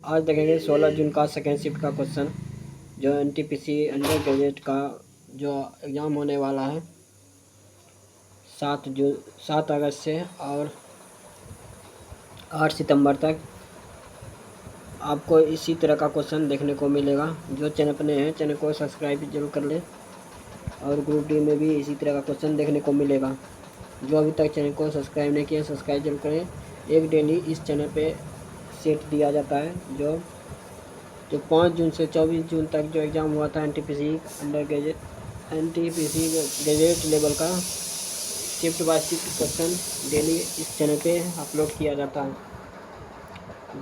आज देखेंगे 16 जून का सेकेंड शिफ्ट का क्वेश्चन, जो एनटीपीसी अंडर ग्रेजुएट का जो एग्ज़ाम होने वाला है 7 अगस्त से और 8 सितंबर तक। आपको इसी तरह का क्वेश्चन देखने को मिलेगा। जो चैनल पर नए हैं चैनल को सब्सक्राइब जरूर कर लें, और ग्रुप डी में भी इसी तरह का क्वेश्चन देखने को मिलेगा। जो अभी तक चैनल को सब्सक्राइब नहीं किया सब्सक्राइब जरूर करें। एक डेली इस चैनल पे सेट दिया जाता है, जो 5 जून से 24 जून तक जो एग्ज़ाम हुआ था एनटीपीसी ग्रेजुएट लेवल का shift by shift question daily इस चैनल पे अपलोड किया जाता है।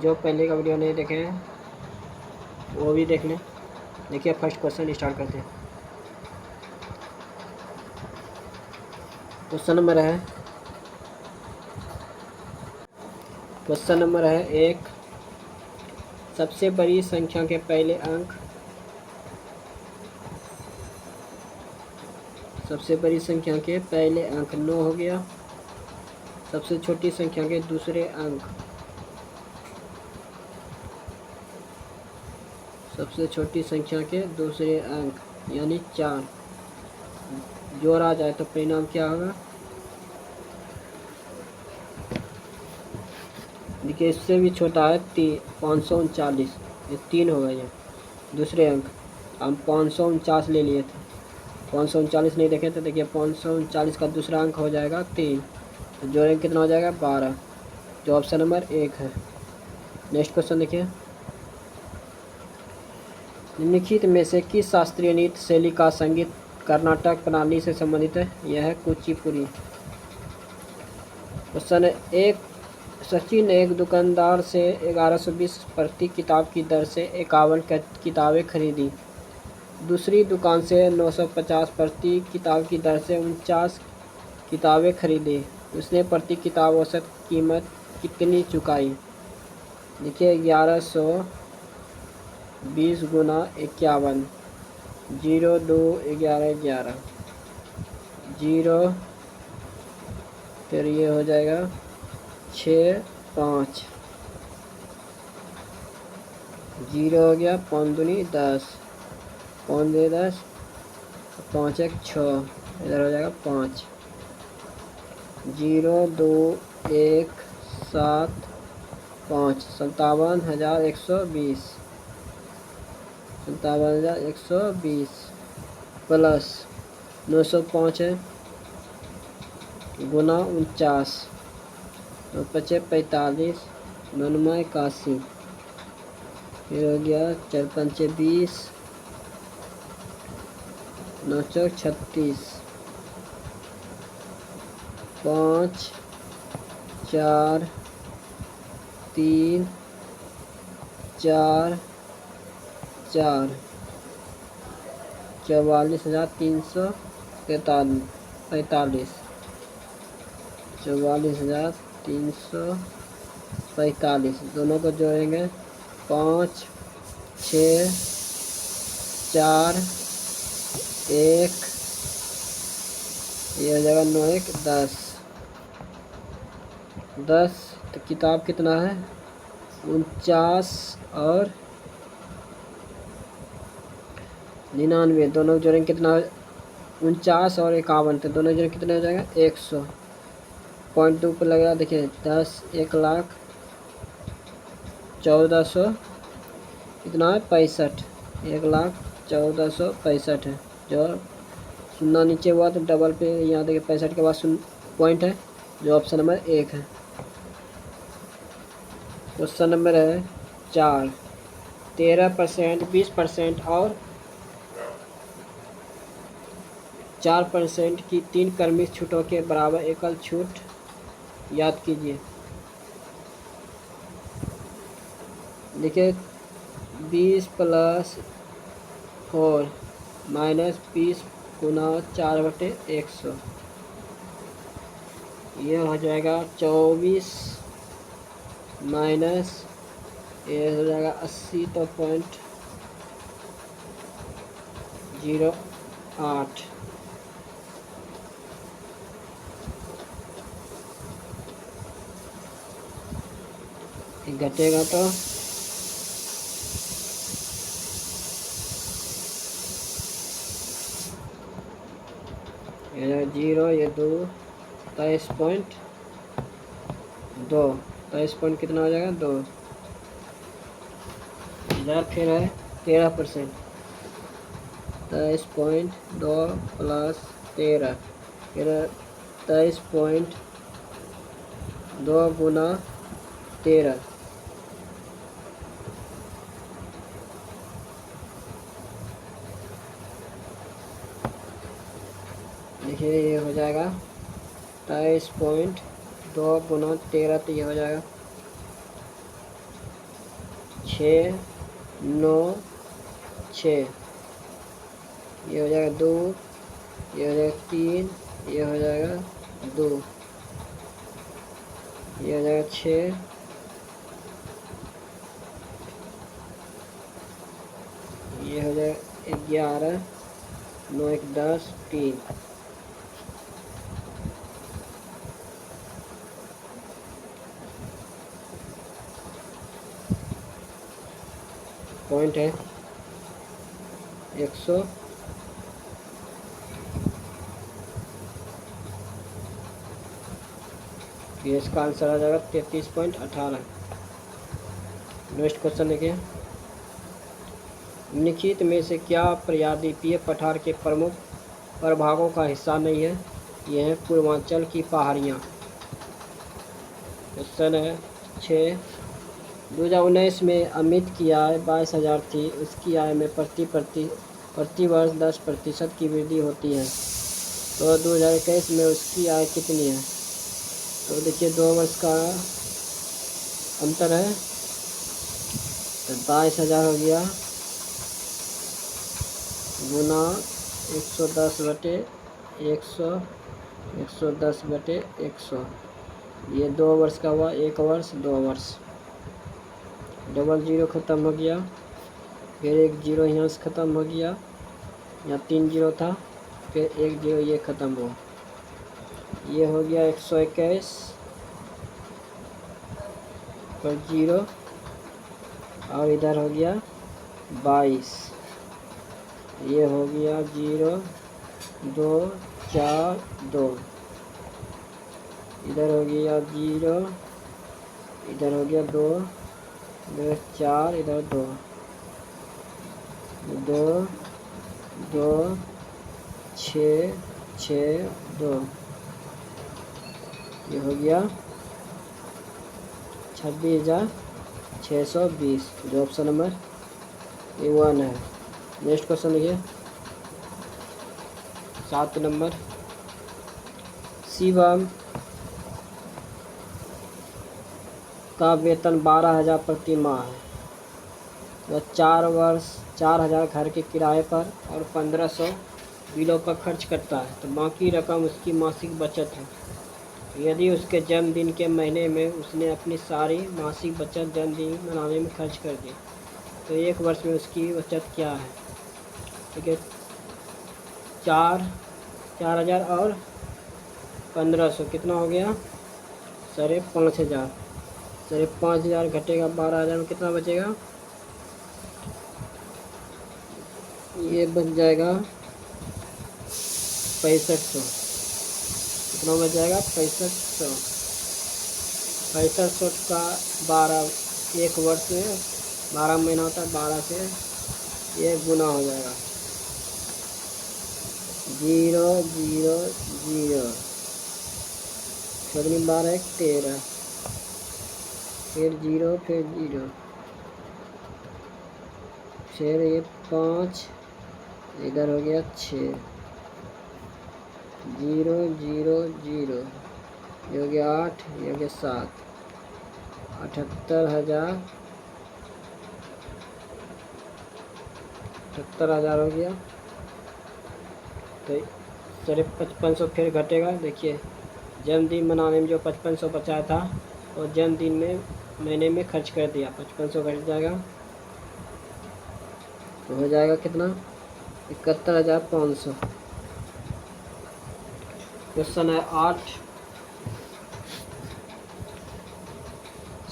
जो पहले का वीडियो नहीं देखे हैं वो भी देख लें। देखिए फर्स्ट क्वेश्चन स्टार्ट करते हैं। क्वेश्चन नंबर है 1। सबसे बड़ी संख्या के पहले अंक, सबसे बड़ी संख्या के पहले अंक 9 हो गया। सबसे छोटी संख्या के दूसरे अंक, सबसे छोटी संख्या के दूसरे अंक यानी 4 जोड़ा जाए तो परिणाम क्या होगा। देखिए इससे भी छोटा है 539, ये 3 होगा। ये दूसरे अंक हम 549 ले लिए थे, 539 नहीं देखे थे। देखिए 539 का दूसरा अंक हो जाएगा 3, तो जोड़ेंगे कितना हो जाएगा 12, जो ऑप्शन नंबर 1 है। नेक्स्ट क्वेश्चन देखिए। निम्नलिखित में से किस शास्त्रीय नृत्य शैली का संगीत कर्नाटक प्रणाली से संबंधित है। यह है कुचिपुड़ी। क्वेश्चन 1। सचिन ने एक दुकानदार से 1120 प्रति किताब की दर से 51 किताबें खरीदी। दूसरी दुकान से 950 प्रति किताब की दर से 49 किताबें खरीदी। उसने प्रति किताब औसत कीमत कितनी चुकाई। देखिए 1120 गुना 51, 0 2 11 11 0, फिर ये हो जाएगा 6 5, 0 हो गया 5 दूनी 10, 5 2 10, 5 1 6, इधर हो जाएगा 5, 0 2 1 7 5, 57,120, 57,120 प्लस 905 है गुना 49, 25 45, 99 81, फिर हो गया 4 5 20, 9 4 36, 5 4 3 4 4, 44,345, 44,345। दोनों को जोड़ेंगे 5 6 4 1, ये हो जाएगा 9 1 10, 10। तो किताब कितना है 49 और 99, दोनों जोड़ेंगे कितना 49 और 51, तो दोनों जोड़ेंगे कितना हो जाएगा 100। पॉइंट 2 पर लगेगा। देखिए 10 1,14,100 कितना है 65, 1,14,165 है। जो सुनना नीचे हुआ तो डबल पे यहाँ देखिए 65 के बाद पॉइंट है, जो ऑप्शन नंबर 1 है। क्वेश्चन नंबर है 4। 13%, 20% और 4% की 3 क्रमिक छूटों के बराबर एकल छूट याद कीजिए। देखिए 20 + 4 माइनस 20 गुना 4/100, ये हो जाएगा 24 माइनस ये हो जाएगा 80, तो 0.08, घटेगा तो ये 0, ये 2, 23.2, 23 पॉइंट कितना हो जाएगा 2। इधर फिर है 13%, 23.2 प्लस 13, फिर 23.2 गुना 13, देखिए ये हो जाएगा 23.2 गुना 13, तो ये हो जाएगा 6, 9, 6, ये हो जाएगा 2, ये हो जाएगा 3, ये हो जाएगा 2, ये हो जाएगा 6, ये हो जाएगा 11, 9, 1, 10, 3, पॉइंट है 100, ये इसका आंसर आ जाएगा 33.18। नेक्स्ट क्वेश्चन देखिए, निम्नलिखित में से क्या प्रायद्वीपीय पठार के प्रमुख प्रभागों का हिस्सा नहीं है? यह है पूर्वांचल की पहाड़ियाँ। क्वेश्चन है 6, 2019 में अमित की आय 22,000 थी। उसकी आय में प्रति वर्ष 10% की वृद्धि होती है, तो 2021 में उसकी आय कितनी है? तो देखिए 2 वर्ष का अंतर है, तो 22,000 हो गया गुना 110/100, ये 2 वर्ष का हुआ, 1 वर्ष 2 वर्ष, डबल जीरो ख़त्म हो गया, फिर 1 जीरो यहाँ से ख़त्म हो गया, यहाँ 3 जीरो था, फिर 1 जीरो ये ख़त्म हुआ, ये हो गया 121 पर जीरो, और इधर हो गया 22, ये हो गया 0, 2, 4, 2, इधर हो गया 0, इधर हो गया 2, इधर 4, इधर 2, 2, 2, 6, 6, 2, ये हो गया 26,620, जो ऑप्शन नंबर A1 है। नेक्स्ट क्वेश्चन देखिए 7 नंबर, शिवम का वेतन 12,000 प्रति माह है। वह 4 वर्ष 4,000 घर के किराए पर और 1,500 बिलों पर खर्च करता है, तो बाकी रकम उसकी मासिक बचत है। यदि उसके जन्मदिन के महीने में उसने अपनी सारी मासिक बचत जन्मदिन मनाने में खर्च कर दी, तो 1 वर्ष में उसकी बचत क्या है? ठीक है, 4,000 और 1,500 कितना हो गया? 5,500, 5,500 घटेगा 12,000 में कितना बचेगा? ये बच जाएगा 6500, कितना बच जाएगा? 6500, 6500 का 12, 1 वर्ष में 12 महीना होता है, 12 से ये गुना हो जाएगा, 0, 0, 0, 12, 13, फिर 0, फिर 0, फिर ये 5, इधर हो गया 6, 0, 0, 0, ये हो गया 8, ये हो गया 7, 78,000 हो गया, तो 5500 फिर घटेगा। देखिए जन्मदिन मनाने में जो 5500 बचाया था, और जन्मदिन में महीने में खर्च कर दिया, 5500 घट जाएगा, तो हो जाएगा कितना? 71,500। क्वेश्चन है 8,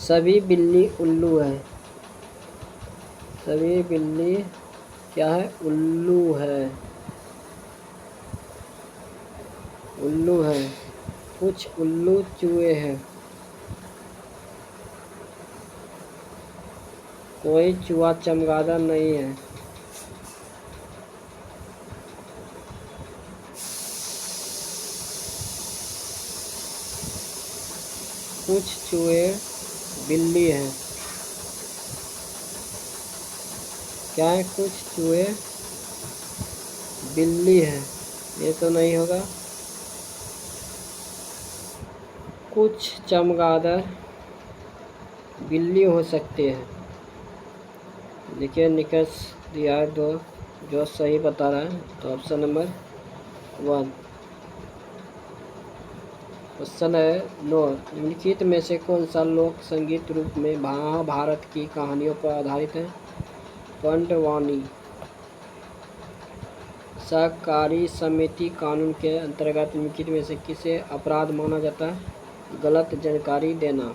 सभी बिल्ली उल्लू है। सभी बिल्ली क्या है? उल्लू है। उल्लू है, कुछ उल्लू चूहे हैं, कोई चूहा चमगादड़ नहीं है। कुछ चूहे बिल्ली हैं। क्या है? कुछ चूहे बिल्ली है, ये तो नहीं होगा। कुछ चमगादड़ बिल्ली हो सकते हैं। देखिए निकस दिया है दो, जो सही बता रहा है। तो ऑप्शन नंबर 1। क्वेश्चन है 9, निम्नलिखित में से कौन सा लोक संगीत रूप में महाभारत की कहानियों पर आधारित है? पांडवानी। सहकारी समिति कानून के अंतर्गत निम्नलिखित में से किसे अपराध माना जाता है? गलत जानकारी देना।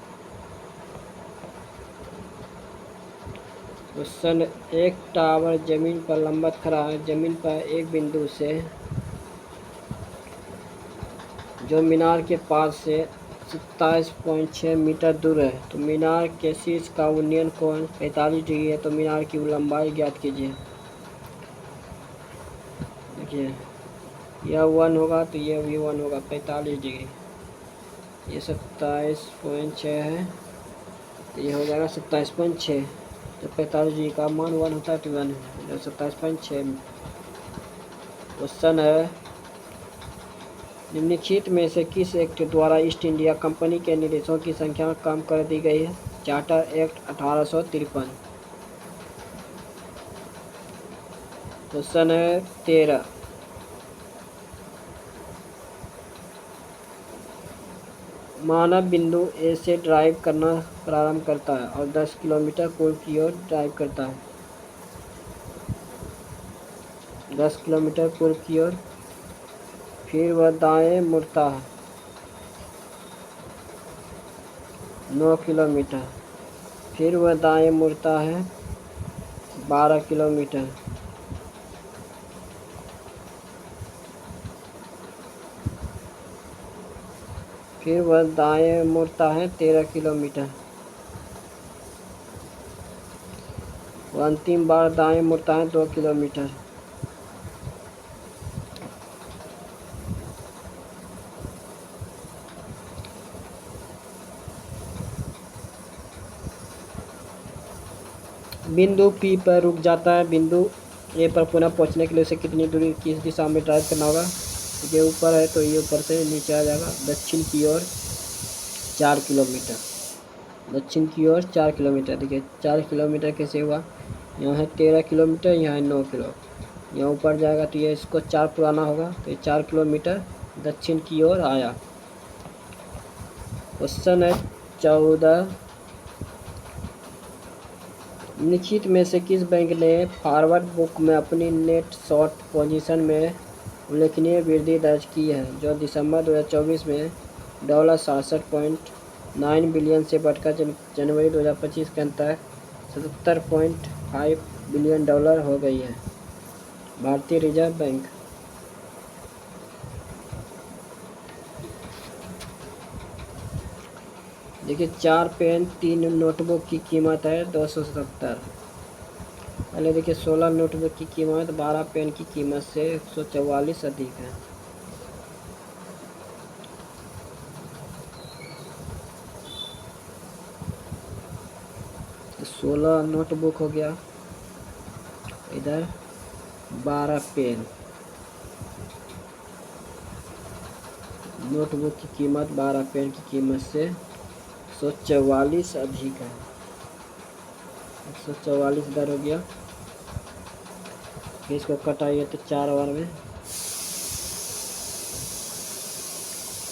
क्वेश्चन, एक टावर जमीन पर लंबवत खड़ा है, जमीन पर एक बिंदु से जो मीनार के पास से 27.6 मीटर दूर है। तो मीनार के शीर्ष का उन्नयन कोण 45 डिग्री है। तो मीनार की लंबाई ज्ञात कीजिए। देखिए यह 1 होगा तो यह भी 1 होगा, 45 डिग्री। ये 27.6 है तो ये हो जाएगा 27.6। तो 45 डिग्री का मान 1 होता है तो 1 है, 27.6। क्वेश्चन है, निम्नलिखित में से किस एक्ट द्वारा ईस्ट इंडिया कंपनी के निदेशों की संख्या कम कर दी गई है? Charter act 1853। क्वेश्चन है 13, मानव बिंदु ए से ड्राइव करना प्रारंभ करता है और 10 किलोमीटर पूर्व की ओर ड्राइव करता है। 10 किलोमीटर पूर्व की ओर, फिर वह दाएं मुड़ता है 9 किलोमीटर, फिर वह दाएं मुड़ता है 12 किलोमीटर, फिर वह दाएं मुड़ता है 13 किलोमीटर, वह अंतिम बार दाएं मुड़ता है 2 किलोमीटर। बिंदु पी पर रुक जाता है। बिंदु ए पर पुनः पहुंचने के लिए उसे कितनी दूरी किस दिशा में ड्राइव करना होगा? ये ऊपर है तो ये ऊपर से नीचे आ जाएगा। दक्षिण की ओर 4 किलोमीटर, दक्षिण की ओर 4 किलोमीटर। देखिए 4 किलोमीटर कैसे हुआ? यहाँ है 13 किलोमीटर, यहाँ है 9 किलो, यहाँ ऊपर जाएगा तो ये इसको 4 पुराना होगा तो ये 4 किलोमीटर दक्षिण की ओर आया। क्वेश्चन है 14, निम्नलिखित में से किस बैंक ने फॉरवर्ड बुक में अपनी नेट शॉर्ट पोजीशन में उल्लेखनीय वृद्धि दर्ज की है, जो दिसंबर 2024 में $67.9 बिलियन से बढ़कर जनवरी 2025 के अंत तक $77.5 बिलियन हो गई है? भारतीय रिजर्व बैंक। देखिए 4 पेन 3 नोटबुक की कीमत है 270। पहले देखिए 16 नोटबुक की कीमत 12 पेन की कीमत से 144 अधिक है। तो 16 नोटबुक हो गया, इधर 12 पेन। नोटबुक की कीमत 12 पेन की कीमत से 144 अधिक है। 144 इधर हो गया, फिर इसको कटाइए तो 4 बार में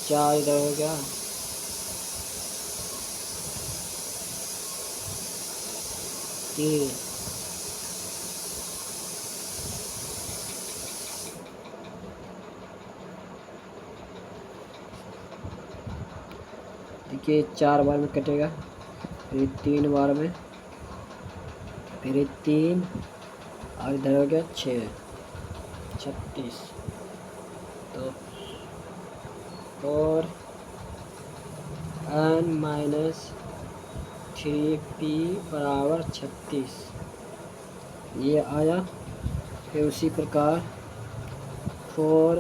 4 इधर हो गया, 3, देखिए 4 बार में कटेगा, फिर 3 बार में, फिर 3 और इधर हो गया 6, 36। तो 4 n माइनस 3p बराबर 36 ये आया। फिर उसी प्रकार 4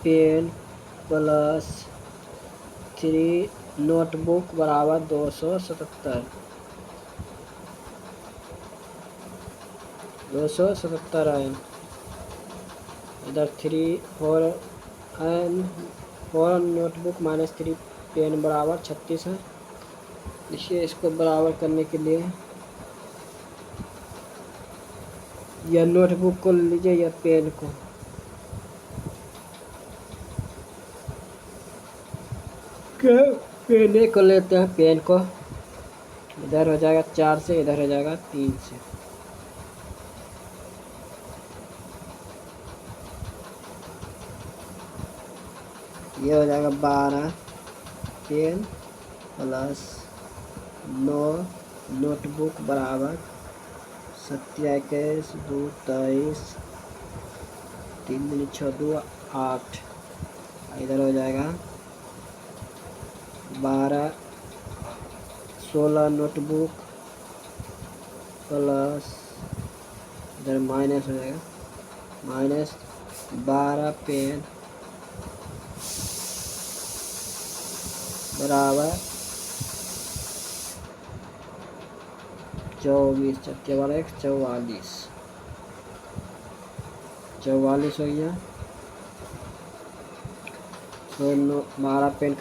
पेन प्लस 3 नोटबुक बराबर 277 आया। इधर 4 नोटबुक माइनस 3 पेन बराबर 36 है। देखिए इसको बराबर करने के लिए या नोटबुक को लीजिए या पेन को, पेन को लेते हैं। पेन को इधर हो जाएगा 4 से, इधर हो जाएगा 3 से। ये हो जाएगा 12 पेन प्लस 9 नोटबुक बराबर 27 2 23 3 दूनी 6 2 8। इधर हो जाएगा 16 नोटबुक प्लस इधर माइनस हो जाएगा माइनस 12 पेन बराबर 24 44 हो गया। तो 12 पेन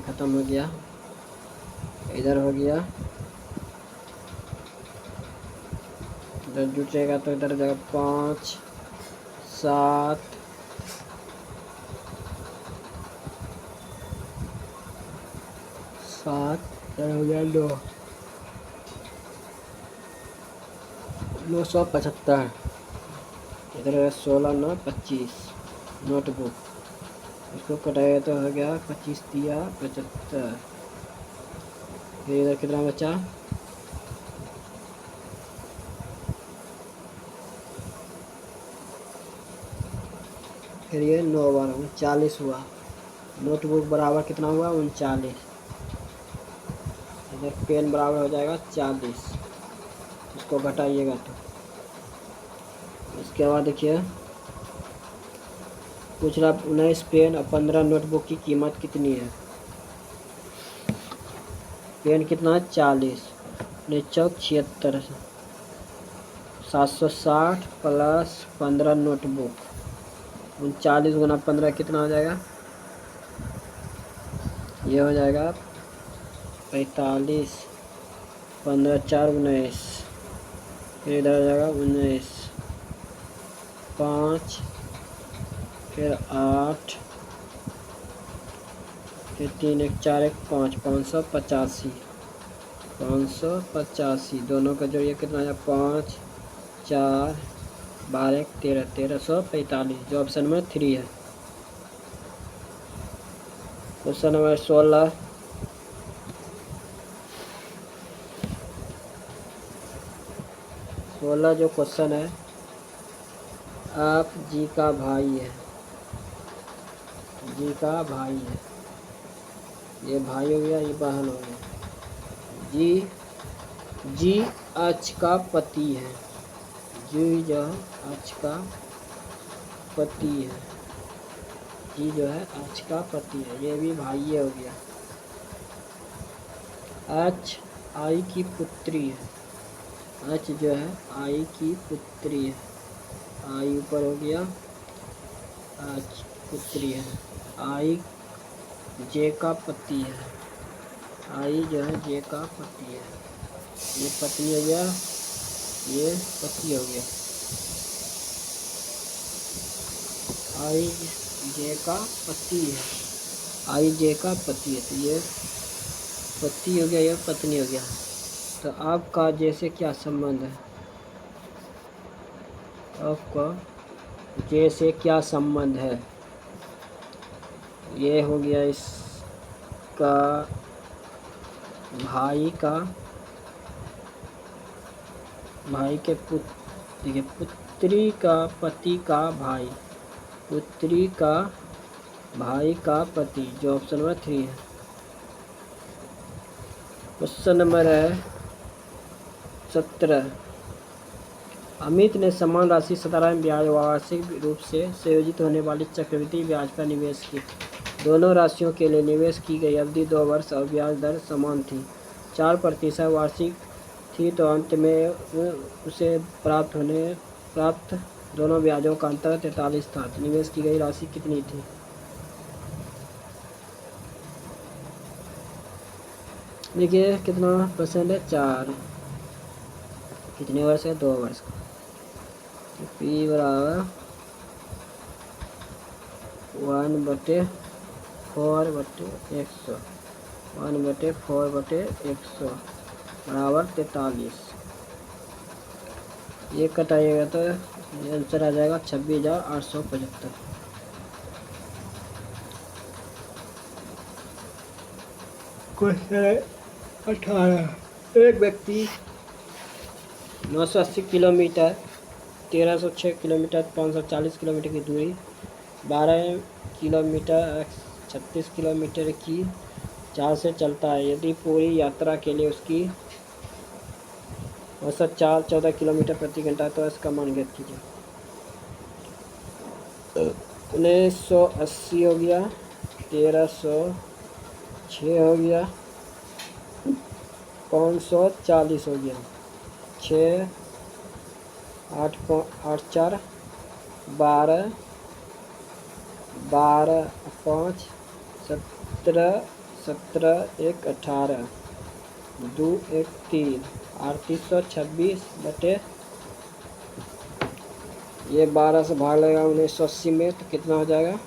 ख़त्म हो गया। इधर हो गया, इधर जुटेगा तो इधर हो जाएगा 5 7 इधर हो गया 975। इधर है 16 9 25 नोटबुक, इसको कटाएगा तो हो गया 25 दिया 75। फिर इधर कितना बचा, फिर ये 9 बार 39 हुआ। नोटबुक बराबर कितना हुआ 39। इधर पेन बराबर हो जाएगा 40, इसको घटाइएगा तो। इसके बाद देखिए पूछ रहा 19 पेन और 15 नोटबुक की कीमत कितनी है। पेन कितना है 40, 76 760 प्लस 15 नोटबुक 39 गुना 15 कितना हो जाएगा, ये हो जाएगा 45 15 4 19। फिर इधर हो जाएगा 19 5 फिर 8 फिर 3 1 4 1 5 585 दोनों का जोड़िए कितना है 5 4 12 1 13 1345 जो ऑप्शन नंबर 3 है। क्वेश्चन नंबर 16 जो क्वेश्चन है, आप जी का भाई है, जी का भाई है, ये भाई हो गया ये बहन हो गया। जी अच का पति है, जी जो अच का पति है, जी जो है अच का पति है, ये भी भाई हो गया। अच आई की पुत्री है, अच जो है आई की पुत्री है, आई ऊपर हो गया अच पुत्री है। आई जे का पति है, आई जो है जे का पति है, ये पति हो गया ये पति हो गया। आई जे का पति है, आई जे का पति है, तो ये पति हो गया ये पत्नी हो गया। तो आपका जैसे क्या संबंध है, आपका जैसे क्या संबंध है, ये हो गया इसका भाई के देखिए पुत्री का पति का भाई, पुत्री का भाई का पति, जो ऑप्शन नंबर 3 है। क्वेश्चन नंबर है 17। अमित ने समान राशि साधारण ब्याज वार्षिक रूप से संयोजित होने वाली चक्रवृद्धि ब्याज पर निवेश की। दोनों राशियों के लिए निवेश की गई अवधि 2 वर्ष और ब्याज दर समान थी, 4% वार्षिक थी, तो अंत में उसे प्राप्त दोनों ब्याजों का अंतर 43 था। तो निवेश की गई राशि कितनी थी? देखिए कितना परसेंट है, 4। कितने वर्ष है? 2 वर्ष का। तो P बराबर 1/4/100, 1/4/100 बराबर 43। ये कटाइएगा तो आंसर आ जाएगा 26,875। क्वेश्चन 18। एक व्यक्ति 980 किलोमीटर, 1306 किलोमीटर, 540 किलोमीटर की दूरी, 12 किलोमीटर, 36 किलोमीटर की चाल से चलता है। यदि पूरी यात्रा के लिए उसकी औसत चाल 14 किलोमीटर प्रति घंटा, तो इसका मान ज्ञात कीजिए। 1980 हो गया, 1306 हो गया, 540 हो गया, 6 8 4 12 12 5 17 17 1 18 2 1 3 3826 बटे ये 12 से भाग लगेगा 1980 में, तो कितना हो जाएगा?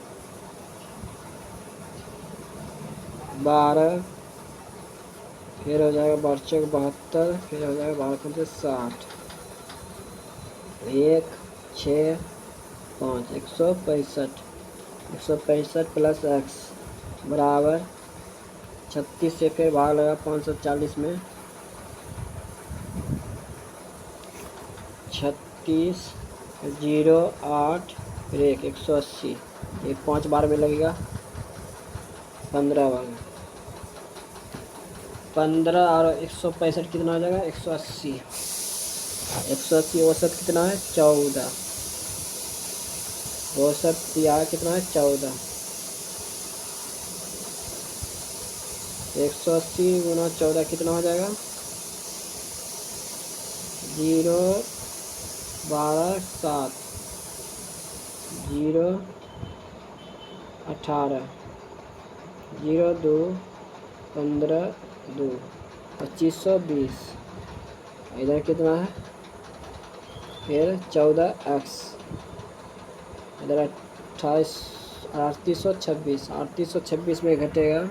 12, फिर हो जाएगा 12 72, फिर हो जाएगा 12 60, 1 6 5 165, 165 प्लस x बराबर 36 से फिर भाग लगा 540 में, 36 0 8 फिर 1 180, ये 5 बार में लगेगा 15 बार में, 15 और 165 कितना हो जाएगा? 180। 180 औसत कितना है? 14। औसत यहाँ कितना है? 14। 180 गुना 14 कितना हो जाएगा? 0 12 7 0 18 0 2 15 2 2520। इधर कितना है? फिर 14x, इधर 28 3826, 3826 में घटेगा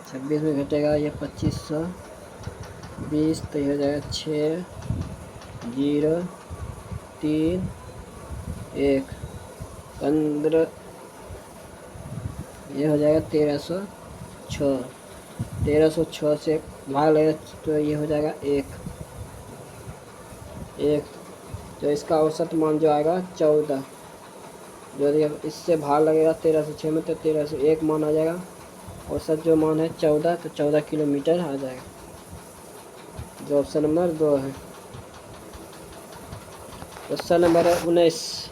26 में घटेगा ये 2520, तो ये हो जाएगा 6 0 3 1 15, ये हो जाएगा 1306। 1306 से भाग लगेगा तो ये हो जाएगा 1, तो इसका औसत मान जो आएगा 14। जो इससे भाग लगेगा 1306 में, तो 1301 मान आ जाएगा। औसत जो मान है 14, तो 14 किलोमीटर आ जाएगा, जो ऑप्शन नंबर 2 है। Question number 19।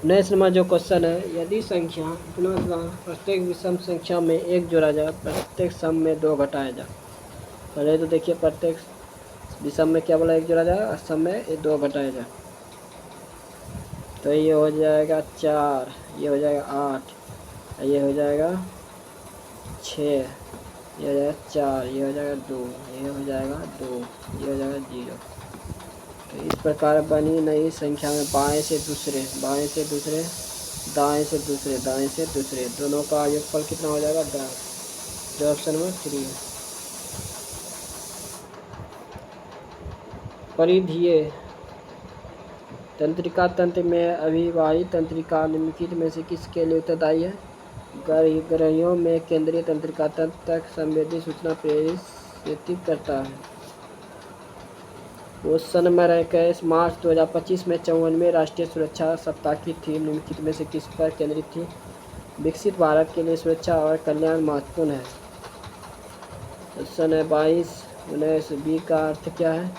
नेक्स्ट नंबर जो क्वेश्चन है, यदि संख्या प्रत्येक विषम संख्या में 1 जोड़ा जाए, प्रत्येक सम में 2 घटाया जाए। पहले तो देखिए प्रत्येक विषम में क्या बोला? 1 जोड़ा जाए और सम में 2 घटाया जाए। तो ये हो जाएगा 4, ये हो जाएगा 8, ये हो जाएगा 6, ये हो जाएगा 4, ये हो जाएगा 2, ये हो जाएगा 2, ये हो जाएगा 0। तो इस प्रकार बनी नई संख्या में बाएं से दूसरे, बाएं से दूसरे, दाएं से दूसरे, दाएं से दूसरे, दोनों का योगफल कितना हो जाएगा? 10, जो ऑप्शन नंबर 3 है। परिधीय तंत्रिका तंत्र में अभिवाही तंत्रिका निम्नलिखित में से किसके लिए उत्तरदायी है? ग्रहियों में केंद्रीय तंत्रिका तंत्र तक संवेदी सूचना प्रेषित व्यतीत करता है। क्वेश्चन नंबर 21, मार्च 2025 में 54वें राष्ट्रीय सुरक्षा सप्ताह की थीम निम्नलिखित में से किस पर केंद्रित थी? विकसित भारत के लिए सुरक्षा और कल्याण महत्वपूर्ण है। क्वेश्चन है 22, 19 बी का अर्थ क्या है?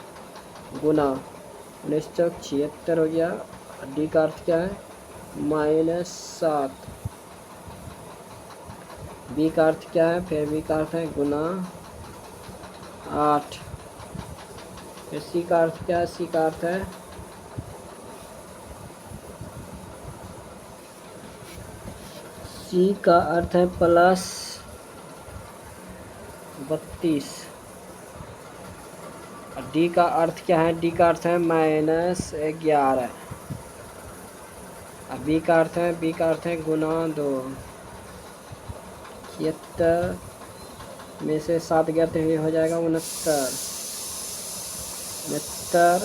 गुना। 1976 हो गया। डी का अर्थ क्या है? -7। बी का अर्थ क्या है? फिर बी का अर्थ है गुना 8। फिर सी का अर्थ क्या है? सी का अर्थ है +32। डी का अर्थ क्या है? डी का अर्थ है -11। बी का अर्थ है गुना 2। 76 में से 7 गया तो ये हो जाएगा 69।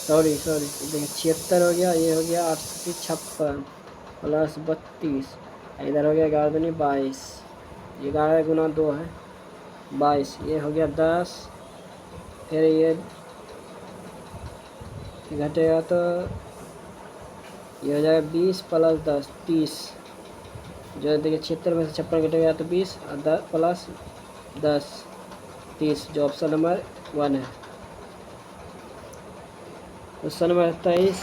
सॉरी देखिए 76 हो गया, ये हो गया 856 +32। इधर हो गया 11 दूनी 22। 11 गुना 2 है 22। ये हो गया 10। फिर ये घटेगा तो ये हो जाएगा 20 + 10 30। जो देखिए 76 में से 56 घटेगा तो 20 और 10 + 10 30, जो ऑप्शन नंबर 1 है। क्वेश्चन नंबर 23,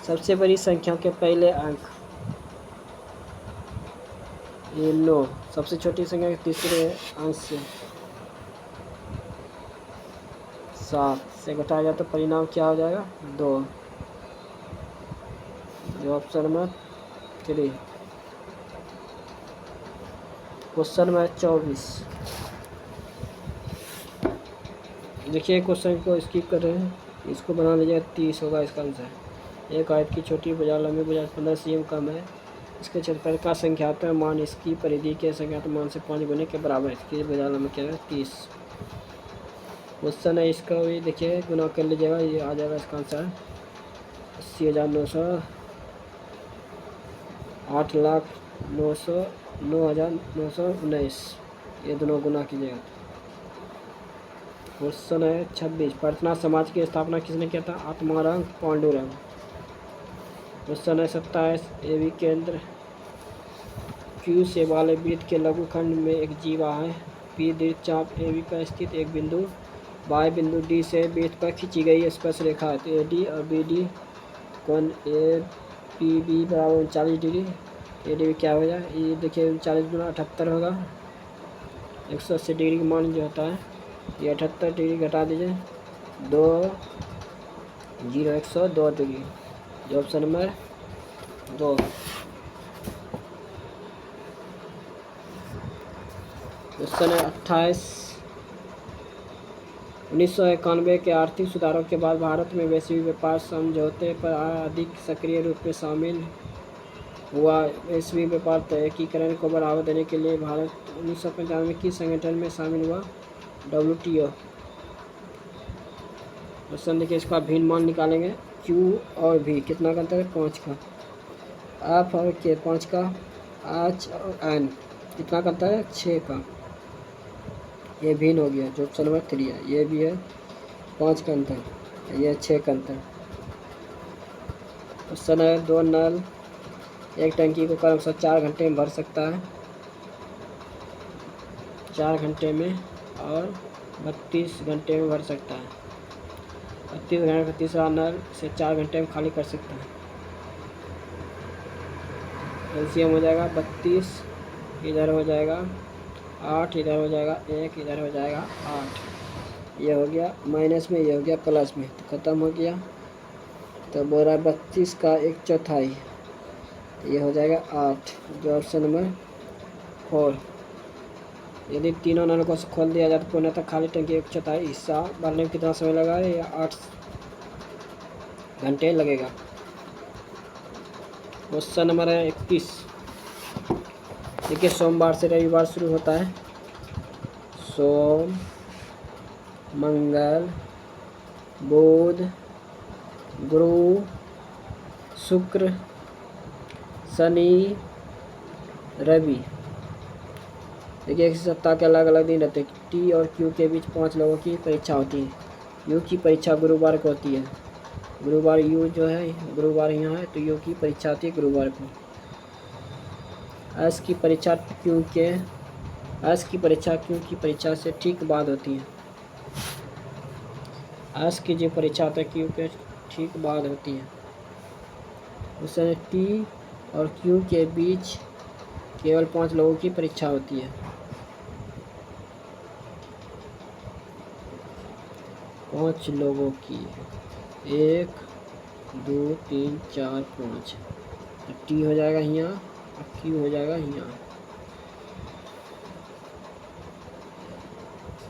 सबसे बड़ी संख्याओं के पहले अंक। ये 9। सबसे छोटी संख्या के तीसरे अंक से 7 से घटाया जाए तो परिणाम क्या हो जाएगा? 2, जो ऑप्शन नंबर 3। क्वेश्चन नंबर 24, देखिए क्वेश्चन को स्किप कर रहे हैं, इसको बना लीजिएगा। 30 होगा इसका आंसर। एक आयत की छोटी भुजा लंबी भुजा 15 cm कम है, इसके क्षेत्रफल का संख्यात्मक मान इसकी परिधि के संख्यात्मक मान से 5 गुने के बराबर है। इसकी भुजा लंबी क्या है? 30। क्वेश्चन है इसका भी देखिए गुना कर लीजिएगा, ये आ जाएगा इसका आंसर 80,900 8,09,919। ये दोनों गुना कीजिएगा। क्वेश्चन है 26, प्रार्थना समाज की स्थापना किसने किया था? आत्माराम पांडुरंग। क्वेश्चन है 27, एबी केंद्र क्यू से वाले वृत्त के लघुखंड में एक जीवा है। पी दृढ़चाप एबी पर स्थित एक बिंदु वाई बिंदु डी से वृत्त पर खींची गई स्पर्श रेखा है। तो ए डी और बी डी कोण ए पी बी बराबर 39 डिग्री। ए डी क्या हो जाए? ये देखिए 39 गुना 78 होगा। 180 डिग्री का मान जो होता है ये 78 डिग्री घटा दीजिए 102 डिग्री, जो ऑप्शन नंबर 2। क्वेश्चन है 28, 1991 के आर्थिक सुधारों के बाद भारत में वैश्विक व्यापार समझौते पर अधिक सक्रिय रूप में शामिल हुआ। वैश्विक व्यापार एकीकरण को बढ़ावा देने के लिए भारत 1995 में किस संगठन में शामिल हुआ? WTO। क्वेश्चन देखिए इसका भिन्न मान निकालेंगे। Q और V कितना का अंतर है? 5 का। F और K 5 का। H और N कितना का अंतर है? 6 का। ये भिन्न हो गया, जो ऑप्शन नंबर 3 है। ये भी है 5 का अंतर, ये 6 का अंतर। क्वेश्चन है 2 नल एक टंकी को क्रमशः 4 घंटे में भर सकता है, 4 घंटे में और 32 घंटे में भर सकता है। 32 घंटे का तीसरा नल से 4 घंटे में खाली कर सकता है। एलसीएम हो जाएगा 32, इधर हो जाएगा 8, इधर हो जाएगा 1, इधर हो जाएगा 8। ये हो गया माइनस में, ये हो गया प्लस में, तो ख़त्म हो गया। तो बोल रहा 32 का 1/4, ये हो जाएगा 8, जो ऑप्शन नंबर 4। यदि तीनों नल को खोल दिया जाए तो पूर्णतः खाली टंकी 1/4 हिस्सा भरने में कितना समय लगा? ये 8 घंटे लगेगा। क्वेश्चन नंबर 31, देखिए सोमवार से रविवार शुरू होता है। सोम, मंगल, बुध, गुरु, शुक्र, शनि, रवि। देखिए एक सप्ताह के अलग अलग दिन रहते हैं। टी और क्यू के बीच 5 लोगों की परीक्षा होती है। यू की परीक्षा गुरुवार को होती है। गुरुवार यू जो है गुरुवार यहाँ है, तो यू की परीक्षा होती है गुरुवार को। एस की परीक्षा क्यू की परीक्षा से ठीक बाद होती है। एस की जो परीक्षा होती है क्यू के ठीक बाद होती है। उस समय टी और क्यू के बीच केवल 5 लोगों की परीक्षा होती है। 5 लोगों की, 1 2 3 4 5। तो टी हो जाएगा यहाँ और क्यू हो जाएगा यहाँ।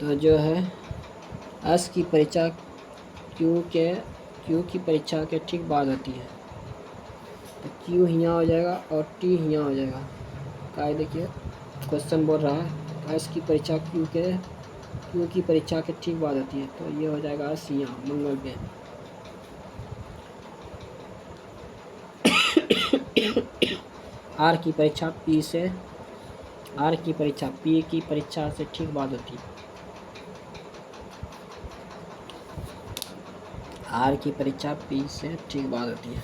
तो जो है एस की परीक्षा क्यू की परीक्षा के ठीक बाद होती है। तो क्यू यहाँ हो जाएगा और टी यहाँ हो जाएगा। क्या देखिए क्वेश्चन बोल रहा है एस की परीक्षा क्यू की परीक्षा के ठीक बाद होती है, तो ये हो जाएगा एस यहाँ मंगल पे। आर की परीक्षा पी की परीक्षा से ठीक बाद होती है। आर की परीक्षा पी से ठीक बाद होती है,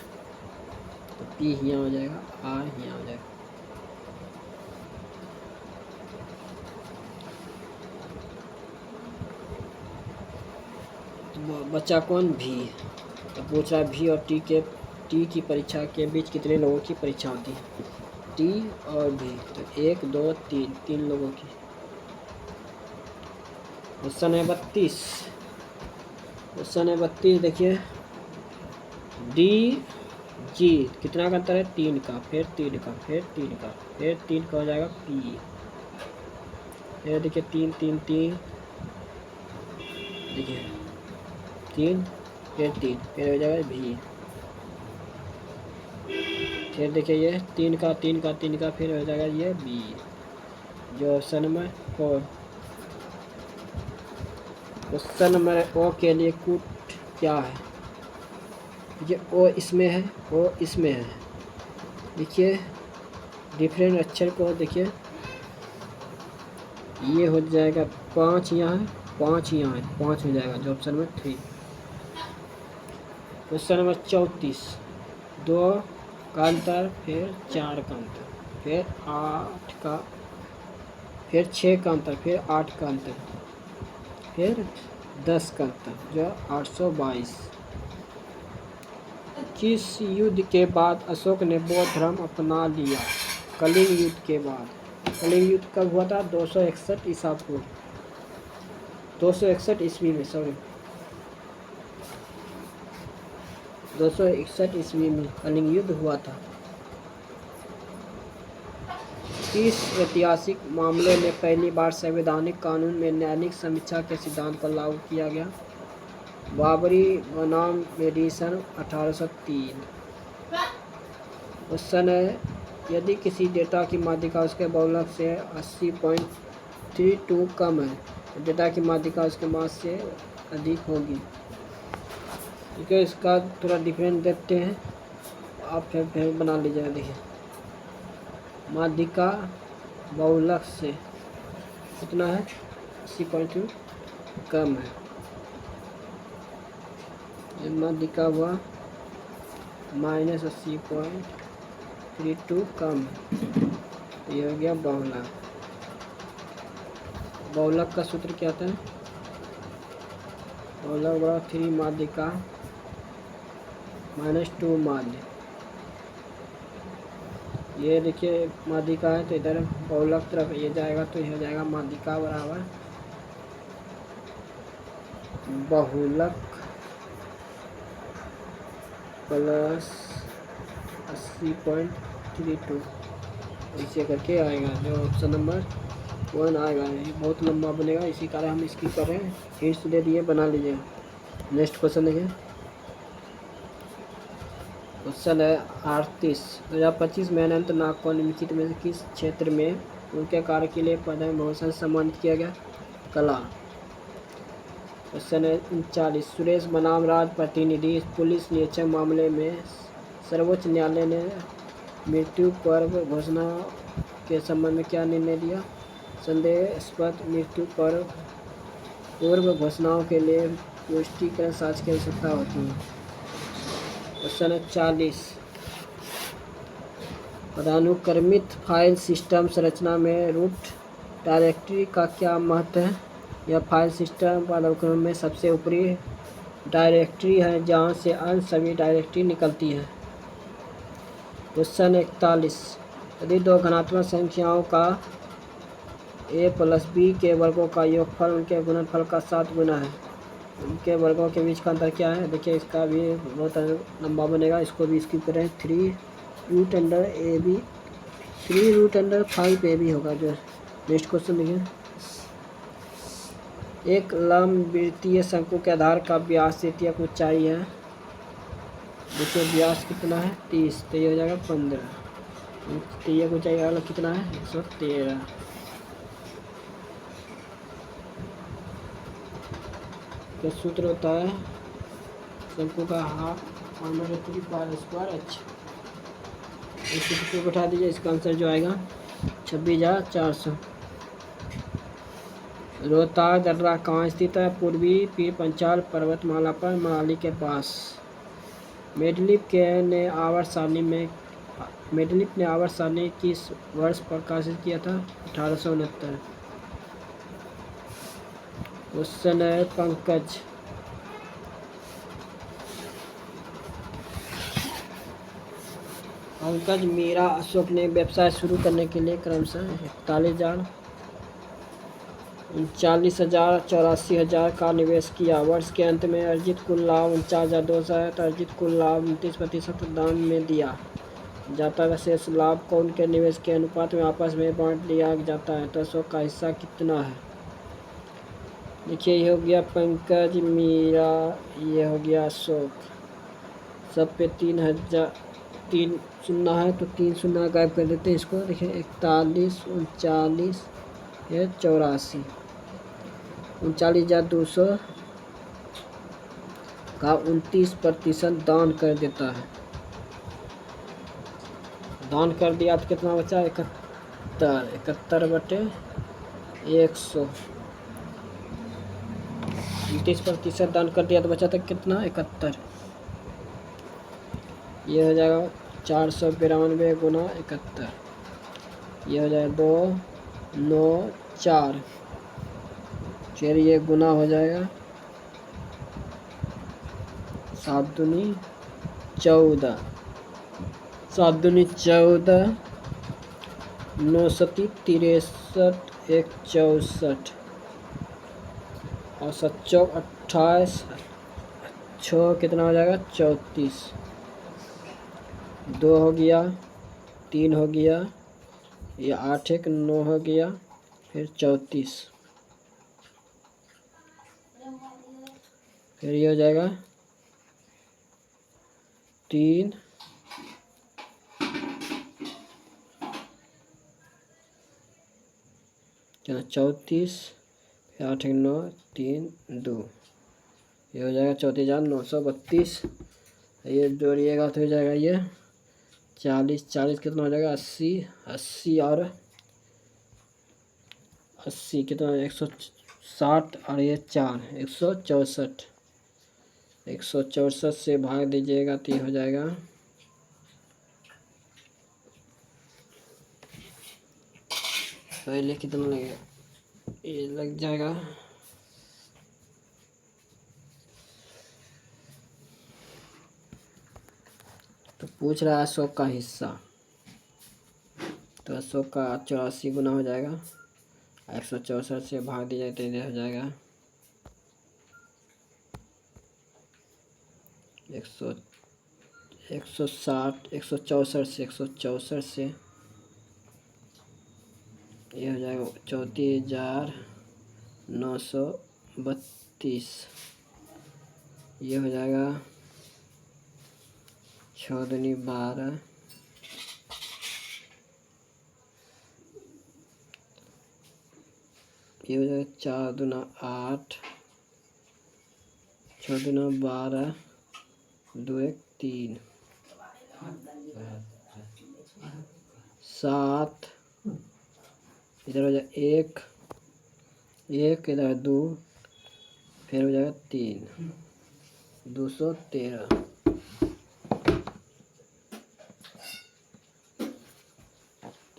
तो पी यहाँ हो जाएगा, आर यहाँ हो जाएगा। तो बच्चा कौन भी, तो पूछ रहा है भी और टी की परीक्षा के बीच कितने लोगों की परीक्षा होती है। टी और भी, तो 1 2 3 लोगों की। क्वेश्चन है 32। देखिए डी जी कितना का अंतर है, 3 का, फिर 3 का, फिर 3 का, फिर 3 का हो जाएगा पी। फिर देखिए 3 3 3, देखिए 3 फिर 3, फिर हो जाएगा भी। फिर देखिए ये 3 का 3 का 3 का, फिर हो जाएगा ये बी। जो ऑप्शन नंबर 4। क्वेश्चन नंबर ओ के लिए कूट क्या है, ये ओ इसमें है, ओ इसमें है। देखिए डिफरेंट अक्षर को देखिए, ये हो जाएगा 5 यहाँ है, 5 यहाँ है, 5 हो जाएगा जो ऑप्शन नंबर 3। Question number 34। 2 का अंतर, फिर 4 का अंतर, फिर 8 का, फिर 6 का अंतर, फिर 8 का अंतर, फिर 10 का अंतर, जो 822। किस युद्ध के बाद अशोक ने बौद्ध धर्म अपना लिया। कलिंग युद्ध के बाद। कलिंग युद्ध कब हुआ था, 261 ईसा पूर्व, 261 ईस्वी में, सॉरी 261 ईस्वी में कलिंग युद्ध हुआ था। इस ऐतिहासिक मामले में पहली बार संवैधानिक कानून में न्यायिक समीक्षा के सिद्धांत को लागू किया गया। बाबरी बनाम मेडिसन 1803। क्वेश्चन है यदि किसी डेटा की माध्यिका उसके बहुलक से 80.32 कम है तो डेटा की माध्यिका उसके मास से अधिक होगी। ठीक है, इसका थोड़ा डिफरेंस देखते हैं, आप फिर बना लीजिएगा। देखिए माध्यिका बहुलक से कितना है, 80.2 कम है। माध्यिका हुआ -80.32 कम है, ये हो गया बहुलक। बहुलक का सूत्र क्या था, बहुलक बराबर 3 माध्यिका -2 माध्य। ये देखिए माध्यिका है तो इधर बहुलक तरफ ये जाएगा, तो ये हो जाएगा माध्यिका बराबर बहुलक प्लस 80.32, ऐसे करके आएगा जो ऑप्शन नंबर 1 आएगा। ये बहुत लंबा बनेगा, इसी कारण हम इसकी कर रहे हैं, हिंट्स दे दिए, बना लीजिए। नेक्स्ट क्वेश्चन देखिए, क्वेश्चन है 38। 2025 में अनंतनाग को निम्नलिखित में किस क्षेत्र में उनके कार्य के लिए पद्म भूषण सम्मानित किया गया, कला। क्वेश्चन है 39। सुरेश बनाम राज प्रतिनिधि पुलिस निरीक्षक मामले में सर्वोच्च न्यायालय ने मृत्यु पर्व घोषणा के संबंध में क्या निर्णय दिया, संदेहास्पद मृत्यु पर पूर्व घोषणाओं के लिए पुष्टिकरण साक्ष्य की आवश्यकता होती है। क्वेश्चन 40। पदानुक्रमित फाइल सिस्टम संरचना में रूट डायरेक्टरी का क्या महत्व है? यह फाइल सिस्टम पदानुक्रम में सबसे ऊपरी डायरेक्टरी है जहाँ से अन्य सभी डायरेक्टरी निकलती है। क्वेश्चन 41। यदि दो धनात्मक संख्याओं का a प्लस b के वर्गों का योगफल उनके गुणनफल का 7 गुना है, उनके वर्गों के बीच का अंतर क्या है? देखिए इसका भी बहुत लंबा बनेगा, इसको भी स्किप करें। 3√5ab होगा जो नेक्स्ट क्वेश्चन देखिए। एक लंबवृत्तीय शंकु के आधार का व्यास तृतीयक ऊंचाई है। देखिए व्यास कितना है 30, तो ये हो जाएगा 15। तृतीयक ऊंचाई वाला कितना है 113। तो सूत्र होता है शंकु का हाफ (3πr²). अच्छा इस सूत्र को बैठा दीजिए, इसका आंसर जो आएगा 26,400। रोहतांग दर्रा कहाँ स्थित है? पूर्वी पीर पंचाल पर्वतमाला पर मनाली के पास। मेडलिफ ने आवर्त सारणी किस वर्ष प्रकाशित किया था? 1869। क्वेश्चन है पंकज मीरा अशोक ने व्यवसाय शुरू करने के लिए क्रमशः 41,000, 39,000, 84,000 का निवेश किया। वर्ष के अंत में अर्जित कुल लाभ 49,200 है, तो अर्जित कुल लाभ 29% दान में दिया जाता है। शेष लाभ को उनके निवेश के अनुपात में आपस में बांट लिया जाता है। तो अशोक का हिस्सा कितना है? देखिए ये हो गया पंकज मीरा, ये हो गया अशोक। सब पे 3 शून्य है, तो 3 शून्य गायब कर देते हैं इसको। देखिए 41, 39, ये 84। 39,200 का 29% दान कर देता है। दान कर दिया तो कितना बचा? 71/100। 29% दान कर दिया तो बचा था कितना? 71। ये हो जाएगा 492 गुना 71। ये हो जाएगा 294। फिर ये गुना हो जाएगा 7 दूनी 14, 7 दूनी 14, 9 सती 63, 1 64 और 7 चौक 28, 6 कितना हो जाएगा? 34। 2 हो गया, 3 हो गया, ये 8 1 9 हो गया, फिर 34। फिर ये हो जाएगा 3, चलो 34, फिर 8 1 9 3 2, ये हो जाएगा 34,932। ये जोड़िएगा तो हो जाएगा ये 40 40 कितना हो जाएगा? 80 80 और 80 कितना? 160 और ये 4 164। 164 से भाग दीजिएगा तो ये हो जाएगा पहले कितना लगेगा? ये लग जाएगा तो पूछ रहा है अशोक का हिस्सा, तो अशोक का 84 गुना हो जाएगा। 164 से भाग दिया जाए तो ये हो जाएगा 160। 164 से 164 से ये हो जाएगा 34,932। ये हो जाएगा 6 दूनी 12, ये हो जाएगा 4 दूना 8, 6 दूना 12, 2 1 3, 7, इधर हो जाएगा 1 1, इधर 2, फिर हो जाएगा 3, 213।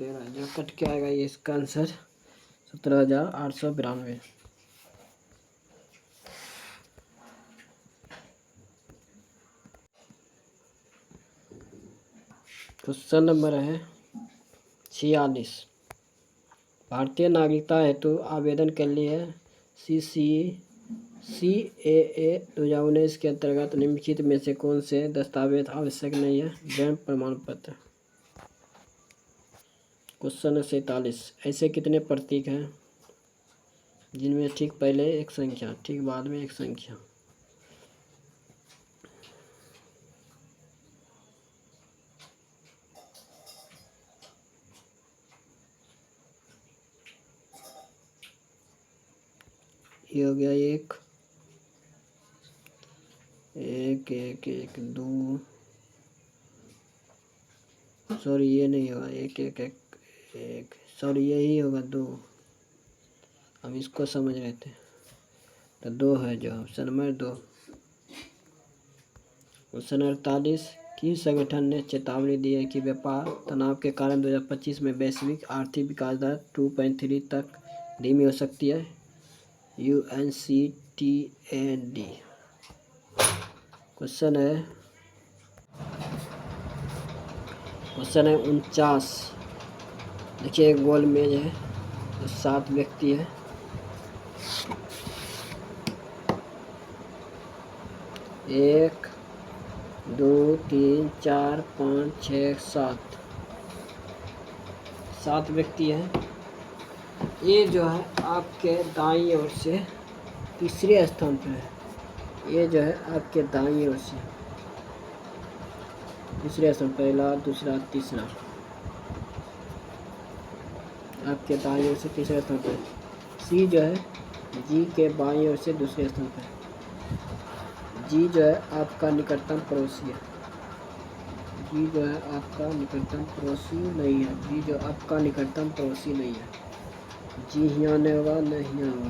जो कट के आएगा ये इसका आंसर 17,892। क्वेश्चन नंबर है 46। भारतीय नागरिकता हेतु आवेदन के लिए CAA 2019 के अंतर्गत निम्नलिखित में से कौन से दस्तावेज आवश्यक नहीं है? जन्म प्रमाण पत्र। क्वेश्चन 47। ऐसे कितने प्रतीक हैं जिनमें ठीक पहले एक संख्या, ठीक बाद में एक संख्या? ये हो गया 1 1 1 1 2, सॉरी ये नहीं होगा 1 1 1 1, सॉरी यही होगा 2। हम इसको समझ रहे थे, तो 2 है जो ऑप्शन नंबर 2। क्वेश्चन 48। किस संगठन ने चेतावनी दी है कि व्यापार तनाव के कारण 2025 में वैश्विक आर्थिक विकास दर 2.3 तक धीमी हो सकती है? UNCTAD। क्वेश्चन है 49। देखिए एक गोल मेज है, तो 7 व्यक्ति है। एक 2 3 4 5 6 7 व्यक्ति हैं। ये जो है आपके दाईं ओर से तीसरे स्थान पर है। ये जो है आपके दाईं ओर से तीसरे स्थान, पहला दूसरा तीसरा, आपके दाईं ओर से तीसरे स्थान पर। सी जो है जी के बाईं ओर से दूसरे स्थान पर। जी जो है आपका निकटतम पड़ोसी है। जी जो है आपका निकटतम पड़ोसी नहीं है। जी जो आपका निकटतम पड़ोसी नहीं है। जी यहाँ नहीं होगा, नहीं यहाँ होगा।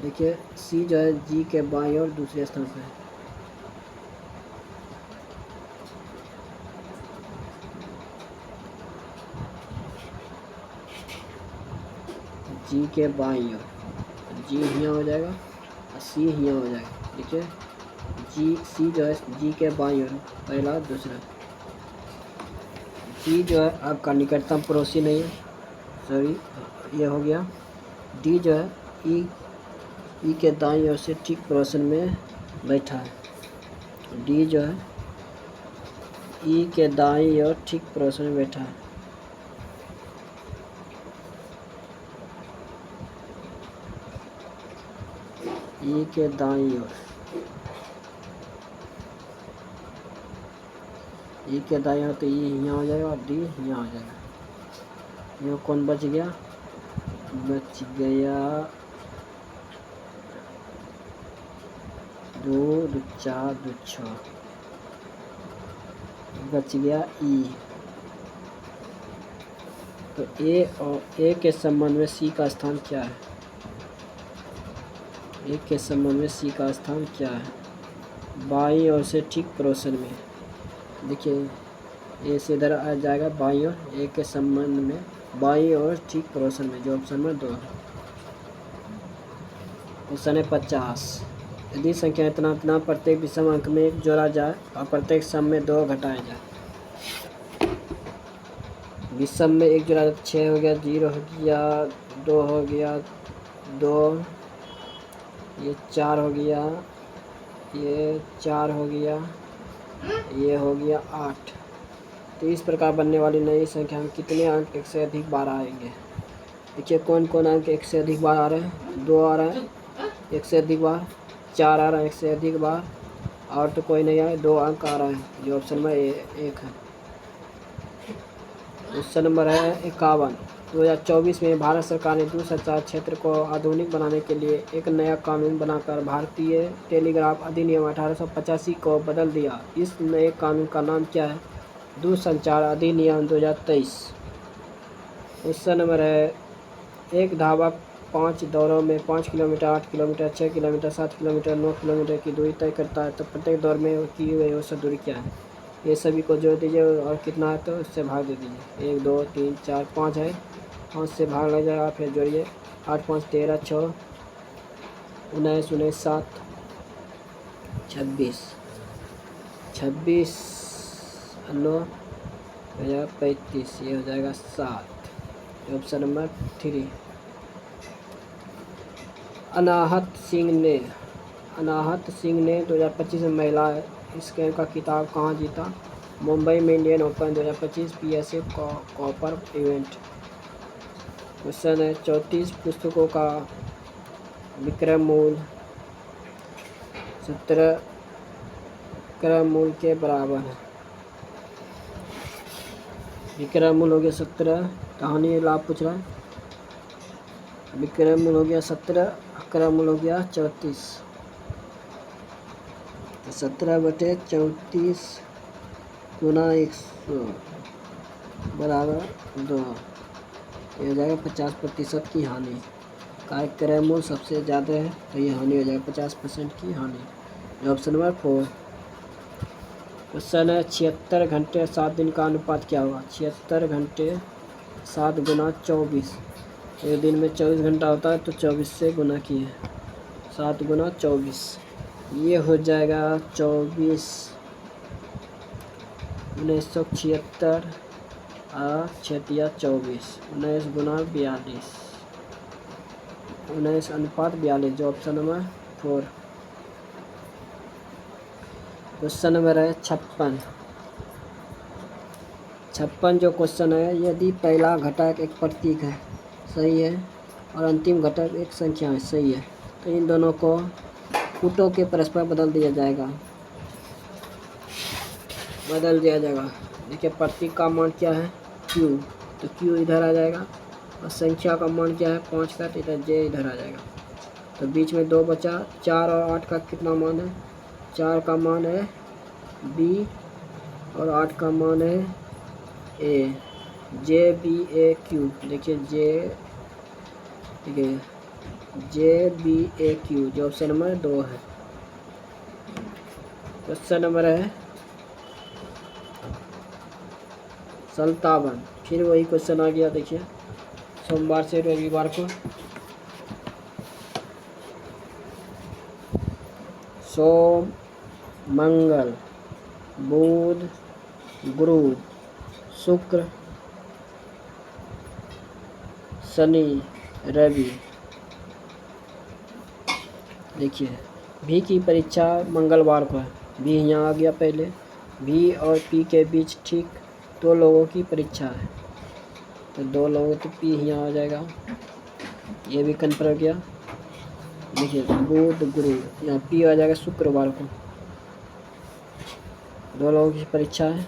देखिए सी जो है जी के बाईं ओर दूसरे स्थान पर है। जी के बाईं ओर, जी यहाँ हो जाएगा और सी यहाँ हो जाएगा। देखिए जी सी जो है जी के बाईं ओर, पहला दूसरा। जी जो है आपका निकटतम पड़ोसी नहीं है, सॉरी ये हो गया। डी जो है ई के दाईं ओर से ठीक पड़ोसन में बैठा है। डी जो है ई के दाईं ओर ठीक पड़ोसन में बैठा है। ई के दाईं ओर, ई के दाईं ओर, तो ई यहाँ हो जाएगा और डी यहाँ हो जाएगा। ये कौन बच गया? बच गया 2 2 4 2 6, बच गया ई। तो ए और ए के संबंध में सी का स्थान क्या है? ए के संबंध में सी का स्थान क्या है? बाईं ओर से ठीक पड़ोसन में। देखिए ए से इधर आ जाएगा बाईं ओर, ए के संबंध में बाईं ओर ठीक पड़ोसन में, जो ऑप्शन नंबर 2 है। क्वेश्चन है 50। यदि संख्या इतना इतना प्रत्येक विषम अंक में 1 जोड़ा जाए और प्रत्येक सम में 2 घटाया जाए। विषम में 1 जोड़ा 6 हो गया, 0 हो गया, 2 हो गया 2, ये 4 हो गया, ये 4 हो गया, ये हो गया 8। तो इस प्रकार बनने वाली नई संख्या में कितने अंक 1 से अधिक बार आएंगे? देखिए कौन कौन अंक 1 से अधिक बार आ रहे हैं? 2 आ रहा है 1 से अधिक बार, 4 आ रहा है 1 से अधिक बार, और तो कोई नहीं आए, 2 अंक आ रहा है, जो ऑप्शन नंबर 1 है। क्वेश्चन नंबर है 51। 2024 में भारत सरकार ने दूरसंचार क्षेत्र को आधुनिक बनाने के लिए एक नया कानून बनाकर भारतीय टेलीग्राफ अधिनियम 1885 को बदल दिया। इस नए कानून का नाम क्या है? दूरसंचार अधिनियम 2023। क्वेश्चन नंबर है, एक धावक 5 दौरों में 5 kilometre, 8 kilometre, 6 kilometre, 7 kilometre, 9 kilometre की दूरी तय करता है तो प्रत्येक दौर में की हुई औसत दूरी क्या है? ये सभी को जोड़ दीजिए और कितना है तो इससे भाग दे दीजिए। 1 2 3 4 5 है, 5 से भाग लग जाएगा, फिर जोड़िए। 8 5 13, 6 19 19 7 26 26 9 35, ये हो जाएगा 7। Option number 3। अनाहत सिंह ने 2025 में महिला स्केल का खिताब कहाँ जीता? मुंबई में Indian open 2025 PSA copper event. Question है, 34 पुस्तकों का विक्रय मूल्य 17 विक्रय मूल्य के बराबर है। विक्रय मूल्य हो गया 17, कहानी लाभ पूछ रहा है। विक्रय मूल्य हो गया 17, अक्रय मूल्य हो गया 34, तो 17/34 गुना 100 बराबर 2, ये हो जाएगा 50% की हानि। का क्रय मूल्य सबसे ज़्यादा है तो ये हानि हो जाएगा 50% की हानि। Option number 4। क्वेश्चन है, 76 घंटे 7 दिन का अनुपात क्या होगा? 76 घंटे 7 गुना 24, एक दिन में 24 घंटा होता है तो 24 से गुना किए, 7 गुना 24, ये हो जाएगा 24 1976 और 24, 19 गुना 42, 19:42, जो ऑप्शन नंबर 4। क्वेश्चन नंबर है 56 जो क्वेश्चन है, यदि पहला घटक एक प्रतीक है, सही है, और अंतिम घटक एक संख्या है, सही है, तो इन दोनों को कूटों के परस्पर बदल दिया जाएगा। देखिए, प्रतीक का मान क्या है? Q, तो Q इधर आ जाएगा, और संख्या का मान क्या है? 5 का, तो इधर J इधर आ जाएगा। तो बीच में 2 बचा। 4 और 8 का कितना मान है? 4 का मान है B और 8 का मान है A, JBAQ। देखिए JBAQ, जो ऑप्शन नंबर 2 है। क्वेश्चन नंबर है 57, फिर वही क्वेश्चन आ गया। देखिए, सोमवार से रविवार को सोम, मंगल, बुध, गुरु, शुक्र, शनि, रवि। देखिए, भी की परीक्षा मंगलवार को है। भी यहाँ आ गया पहले। भी और पी के बीच ठीक 2 लोगों की परीक्षा है, तो 2 लोगों तो पी यहाँ आ जाएगा, ये भी कन्फर्म हो गया। देखिए, बुध गुरु, यहाँ पी आ जाएगा शुक्रवार को। 2 लोगों की परीक्षा है।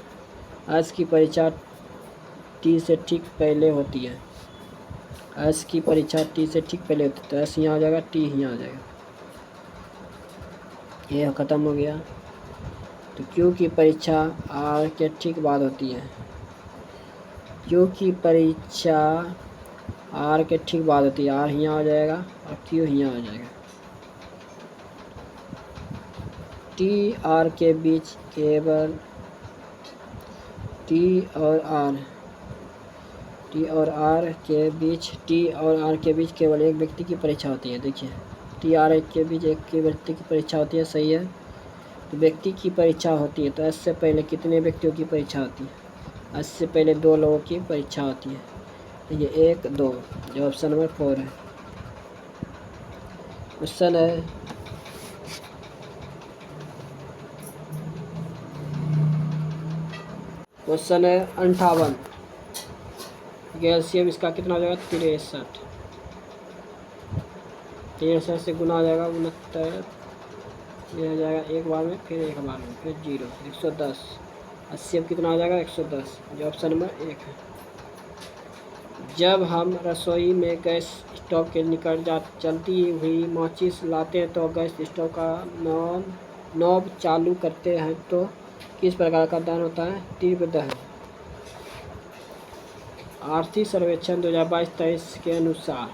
आज की परीक्षा टी से ठीक पहले होती है। आज की परीक्षा टी से ठीक पहले होती है, तो एस यहाँ आ जाएगा, टी यहाँ आ जाएगा। ये ख़त्म हो गया। तो क्यू की परीक्षा आर के ठीक बाद होती है। क्यू की परीक्षा आर के ठीक बाद होती है। आर यहाँ आ जाएगा और क्यू यहाँ आ जाएगा। टी आर के बीच केवल टी और आर के बीच केवल एक व्यक्ति की परीक्षा होती है। देखिए, टी आर के बीच एक के व्यक्ति की परीक्षा होती है, सही है। तो व्यक्ति की परीक्षा होती है, तो इससे पहले कितने व्यक्तियों की परीक्षा होती है? इससे पहले 2 लोगों की परीक्षा होती है। तो ये 1 2, जो ऑप्शन नंबर 4 है। क्वेश्चन है क्वेश्चन है 58। एलसीएम इसका कितना हो जाएगा? 63 से गुना आ जाएगा 69, ये हो जाएगा एक बार में, फिर एक बार में, फिर 0, 110। 80 अब कितना आ जाएगा? 110, जो ऑप्शन नंबर 1 है। जब हम रसोई में गैस स्टोव के निकट चलती हुई माचिस लाते हैं तो गैस स्टोव का नॉब चालू करते हैं तो किस प्रकार का दान होता है? तीव्र दहन। आर्थिक सर्वेक्षण 2022-23 के अनुसार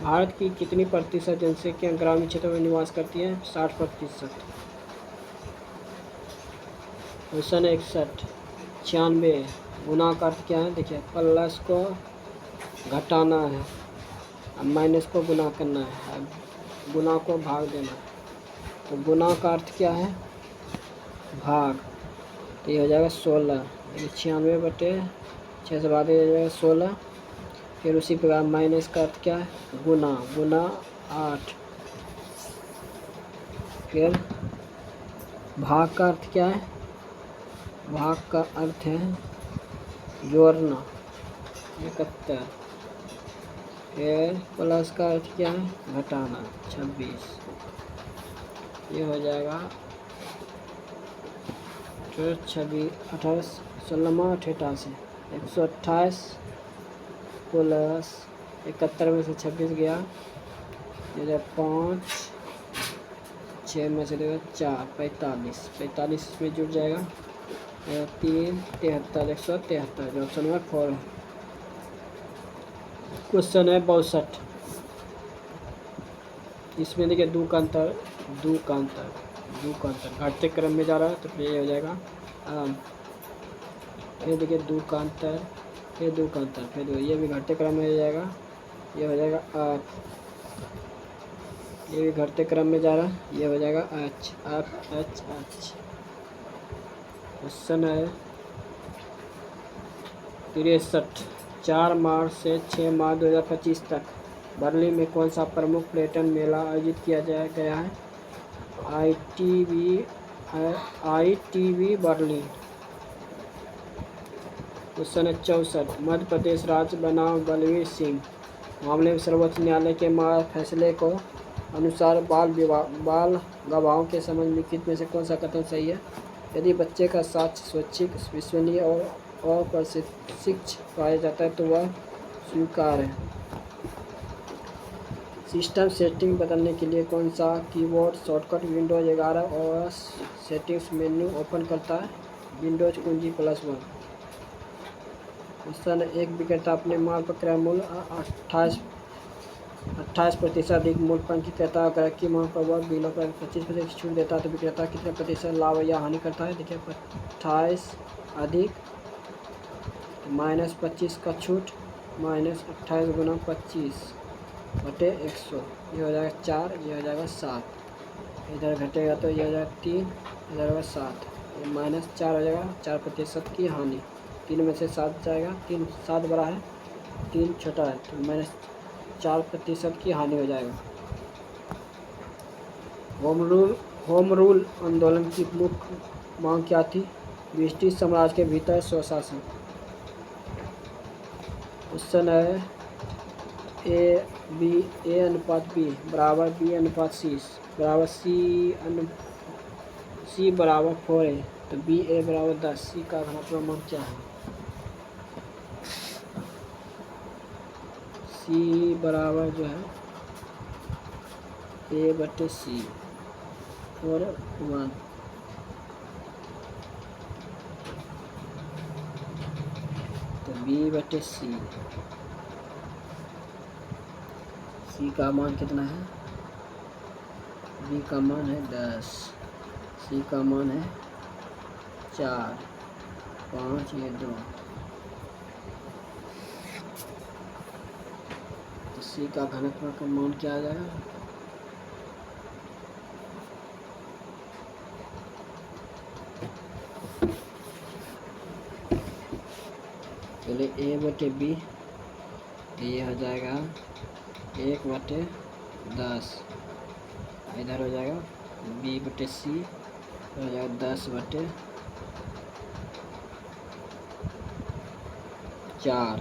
भारत की कितनी प्रतिशत जनसंख्या ग्रामीण क्षेत्रों में निवास करती है? 60%। क्वेश्चन 61। 96 गुना का अर्थ क्या है? देखिए, प्लस को घटाना है, अब माइनस को गुना करना है, अब गुना को भाग देना है। तो गुना का अर्थ क्या है? भाग। तो ये हो जाएगा 16। 96/6 से भाग दिया जाएगा 16। फिर उसी प्रकार माइनस का अर्थ क्या है? गुना। गुना 8। फिर भाग का अर्थ क्या है? भाग का अर्थ है जोड़ना, 71। फिर प्लस का अर्थ क्या है? घटाना, 26। ये हो जाएगा 26, 28, 16, 88, 128 प्लस 71 में से 26 गया, 5, 6 में से 4, 45, 45 इसमें जुड़ जाएगा, 3, 73, 173, जो ऑप्शन नंबर 4 है। क्वेश्चन है 62। इसमें देखिए दो का अंतर घटते क्रम में जा रहा है, तो फिर ये हो जाएगा फिर देखिए दो का अंतर, फिर ये भी घटते क्रम में हो जाएगा, ये हो जाएगा 8। ये भी घटते क्रम में जा रहा है, ये हो जाएगा H। क्वेश्चन है 63। 4 मार्च से 6 मार्च 2025 तक बर्लिन में कौन सा प्रमुख पर्यटन मेला आयोजित किया गया है? ITB Berlin. क्वेश्चन है 64। मध्य प्रदेश राज्य बनाम बलवीर सिंह मामले में सर्वोच्च न्यायालय के फैसले को अनुसार बाल गवाहों के समझ लिखित में से कौन सा कथन सही है? यदि बच्चे का साक्ष्य स्वैच्छिक, विश्वसनीय और प्रशिक्षित पाया जाता है तो वह स्वीकार्य है। सिस्टम सेटिंग बदलने के लिए कौन सा कीबोर्ड शॉर्टकट विंडोज 11 और सेटिंग्स मेन्यू ओपन करता है? विंडोज कुंजी +1। क्वेश्चन 1। विक्रेता अपने माल पर क्रय मूल्य 28% अधिक मूल्य पर विक्रेता ग्राहक की मांग पर वह बिलों पर 25% छूट देता है तो विक्रेता कितने प्रतिशत लाभ या हानि करता है? देखिए 28 अधिक -25 का छूट, -28 गुना 25/100, ये हो जाएगा 4, ये हो जाएगा 7। इधर घटेगा तो ये हो जाएगा 3, इधर होगा 7, ये -4 हो जाएगा, 4% की हानि। 3 में से 7 जाएगा, 3 7 बड़ा है, 3 छोटा है, तो -4% की हानि हो जाएगा। होम रूल आंदोलन की मुख्य मांग क्या थी? ब्रिटिश साम्राज्य के भीतर स्वशासन। क्वेश्चन है A/B बराबर B/C बराबर C बराबर 4 है, तो BA बराबर 10। C का घनत्व मान क्या है? C बराबर जो है A/C 4/1। तो B/C। C का मान कितना है? B का मान है 10, C का मान है 4, 5, ये 2, तो C का घनत्व का मान क्या आ जाएगा? पहले A/B, ये हो जाएगा 1/10, इधर हो जाएगा B/C, हो जाएगा 10/4,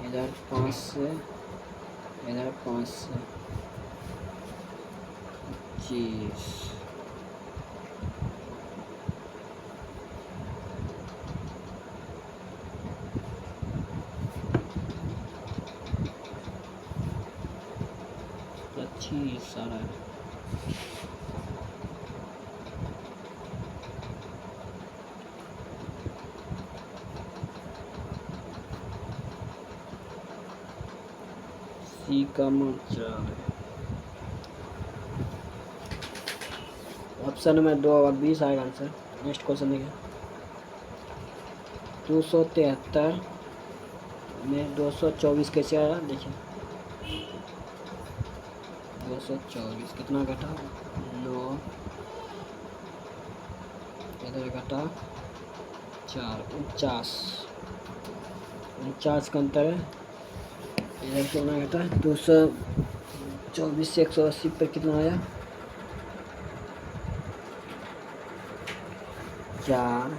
इधर 5 से, इधर 5 से 25। सारा सी का मान 4 है। ऑप्शन नंबर 2 होगा 20 आएगा आंसर। नेक्स्ट क्वेश्चन देखिए 273 में 224 कैसे आया देखिए 224 कितना घटा 9 इधर घटा 4 49 का अंतर है। इधर कितना घटा 224 से 180 पर कितना आया 4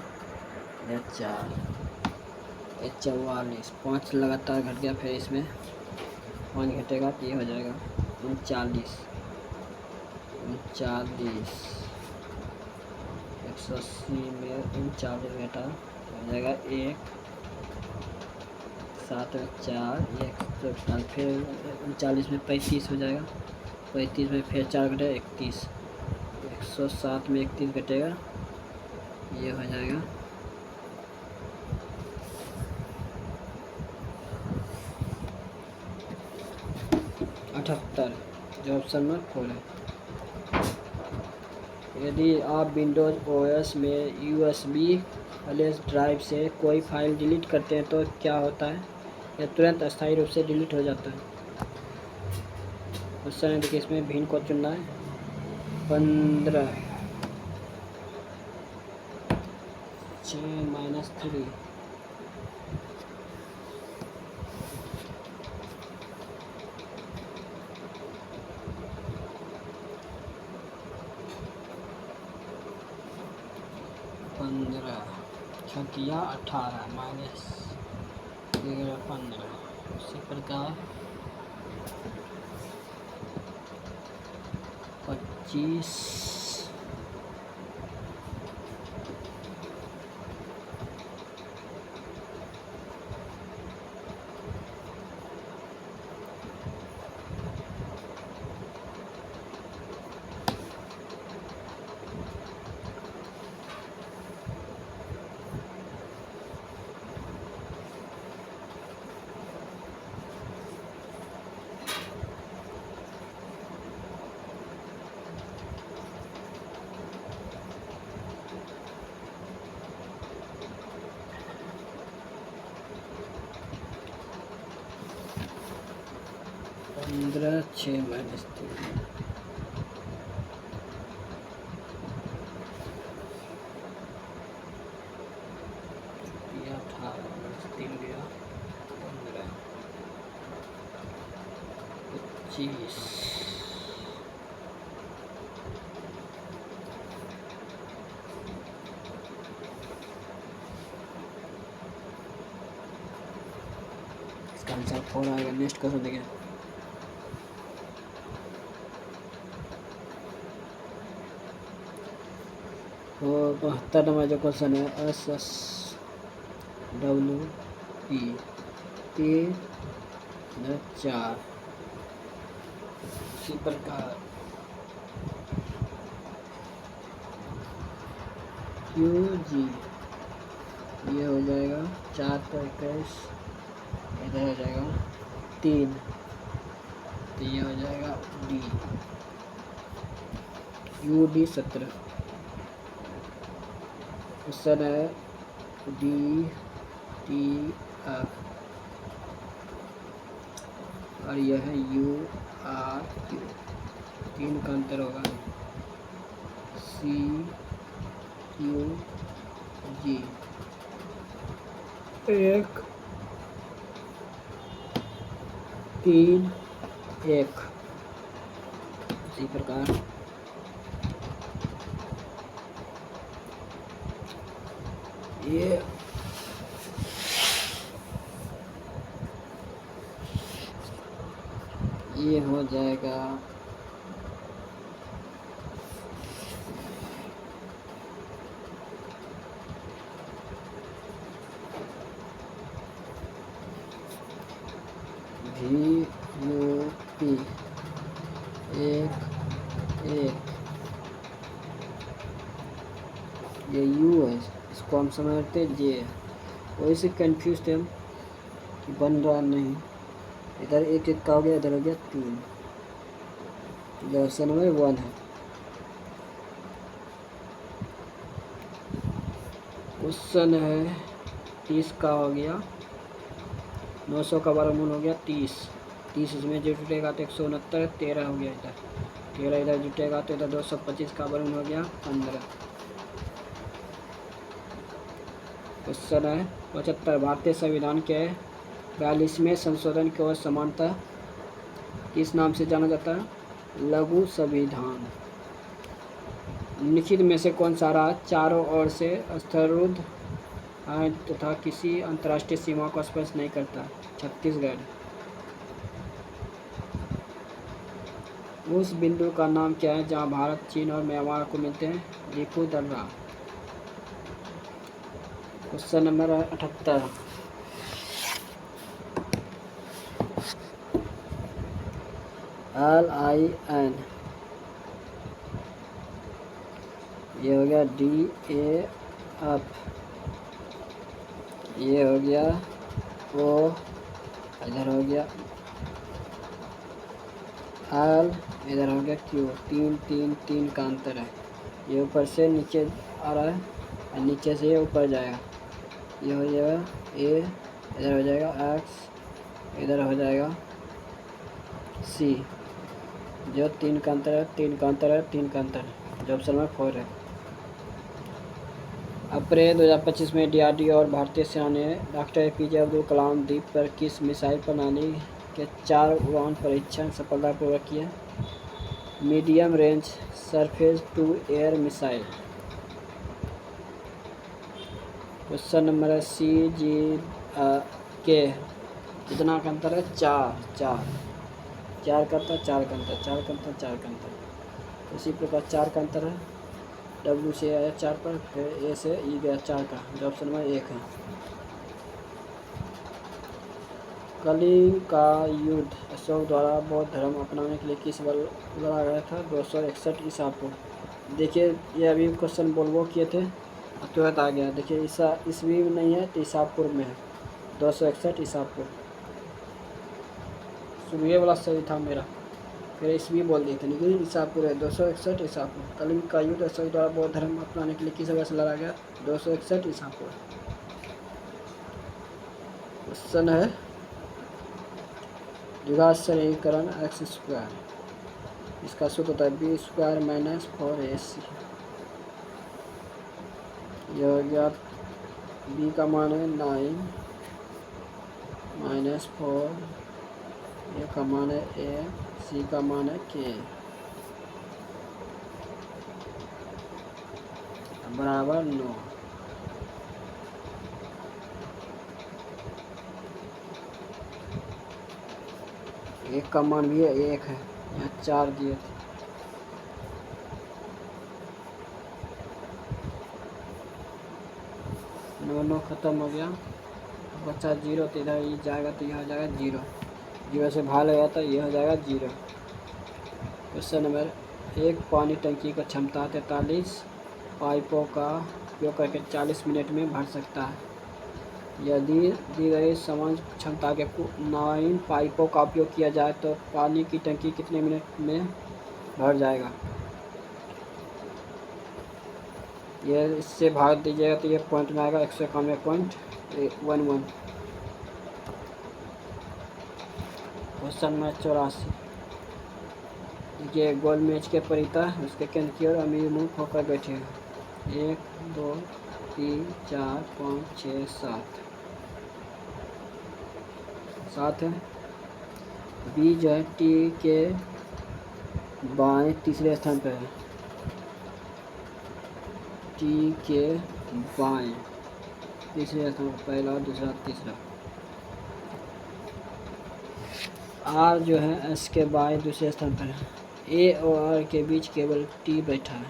44 5 लगातार घट गया फिर इसमें 5 घटेगा तो ये हो जाएगा 39 180 में 39 घटा हो जाएगा 1 7 में 4 1 फिर 39 में 35 हो जाएगा 35 में फिर 4 घटेगा 31 107 में 31 घटेगा ये हो जाएगा 78 जो ऑप्शन में 4 है। यदि आप विंडोज ओएस में यूएसबी फ्लैश ड्राइव से कोई फाइल डिलीट करते हैं तो क्या होता है यह तुरंत अस्थायी रूप से डिलीट हो जाता है। क्वेश्चन देखिए इसमें भिन्न को चुनना है 15 6-3 15 छकिया 18 माइनस 15 उसी प्रकार 25 15 6 माइनस 3 या 18 माइनस 3 गया 15 25 इसका आंसर 4 आएगा। नेक्स्ट क्वेश्चन देखिए तो 72 नंबर जो क्वेश्चन है SS WP 4 इसी प्रकार QG ये हो जाएगा 4 पर 21 इधर हो जाएगा 3 तो ये हो जाएगा D UD 17 क्वेश्चन है DTF और यह है URQ 3 का अंतर होगा CQG 1 3 1 इसी प्रकार ये हो जाएगा VUP 1 1 ये U है इसको हम समझते J है वही से कंफ्यूज थे हम बन रहा नहीं इधर एक एक का हो गया, इधर हो गया 3। जो ऑप्शन नंबर 1 है। क्वेश्चन है 30 का हो गया, 900 का वर्गमूल हो गया 30। 30 इसमें जो जुटेगा तो 169, 13 हो गया इधर, 13 इधर जुटेगा तो इधर 225 का वर्गमूल हो गया 15। क्वेश्चन है 75, भारतीय संविधान के 42वें संशोधन की ओर समानता किस नाम से जाना जाता है? लघु संविधान। निम्नलिखित में से कौन सा राज्य चारों ओर से स्थलरुद्ध है तथा किसी अंतर्राष्ट्रीय सीमा को स्पर्श नहीं करता? छत्तीसगढ़। उस बिंदु का नाम क्या है जहां भारत, चीन और म्यांमार को मिलते हैं? लिपू दर्रा। क्वेश्चन नंबर 78, LIN, ये हो गया DAF, ये हो गया O, इधर हो गया L, इधर हो गया Q। 3 3 3 का अंतर है। ये ऊपर से नीचे आ रहा है और नीचे से ये ऊपर जाएगा। ये हो जाएगा A, इधर हो जाएगा X, इधर हो जाएगा C। जो 3 का अंतर है, 3 का अंतर है, 3 का अंतर है, जो ऑप्शन नंबर 4 है। अप्रैल 2025 में DRDO और भारतीय सेना ने डॉक्टर APJ अब्दुल कलाम द्वीप पर किस मिसाइल प्रणाली के 4 उड़ान परीक्षण सफलतापूर्वक किए? Medium range surface to air missile. Question number के कितना का अंतर है? 4 4 4 का अंतर, 4 का अंतर, 4 का अंतर, 4 का अंतर। इसी प्रकार 4 का अंतर है। W से आया 4 पर, फिर A से E गया 4 का, जो ऑप्शन नंबर 1 है। कलिंग का युद्ध अशोक द्वारा बौद्ध धर्म अपनाने के लिए किस वर्ष लड़ा गया था? 261 ईसा पूर्व। देखिए ये अभी क्वेश्चन बोलबो किए थे, अब तुरंत आ गया। देखिए ईस्वी में नहीं है तो ईसा पूर्व में है, 261 ईसा पूर्व। शुरू वाला सही था मेरा, फिर ईस्वी बोल दिए थे, लेकिन ईसा पूर्व है, 261 ईसा पूर्व। कलिंग का युद्ध अशोक द्वारा बौद्ध धर्म अपनाने के लिए किस वर्ष लड़ा गया? 261 ईसा पूर्व। क्वेश्चन है द्विघात समीकरण x², इसका सूत्र होता है b² - 4ac। यह हो गया b का मान है 9 - 4, ए का मान है a, c का मान है k, बराबर 9। एक का मान भी है 1 है, यहाँ 4 दिए थे। नौ खत्म हो गया, बचा 0, तो इधर ये जाएगा तो यह हो जाएगा 0, 0 से भाग लगा तो यह हो जाएगा 0। क्वेश्चन नंबर 1, पानी टंकी का क्षमता 43 पाइपों का उपयोग करके 40 मिनट में भर सकता है। यदि दी गई समान क्षमता के 9 पाइपों का उपयोग किया जाए तो पानी की टंकी कितने मिनट में भर जाएगा? ये इससे भाग दीजिएगा तो ये पॉइंट में आएगा, 191.11। क्वेश्चन नंबर 84, देखिए गोल मेज के परिता उसके केंद्र की ओर अमीर मुख होकर बैठे हैं। 1 2 3 4 5 6 7 है। बी जो है टी के बाएं तीसरे स्थान पर है, टी के बाएं तीसरे स्थान, पहला दूसरा तीसरा। आर जो है एस के बाएं दूसरे स्थान पर है। ए और आर के बीच केवल टी बैठा है।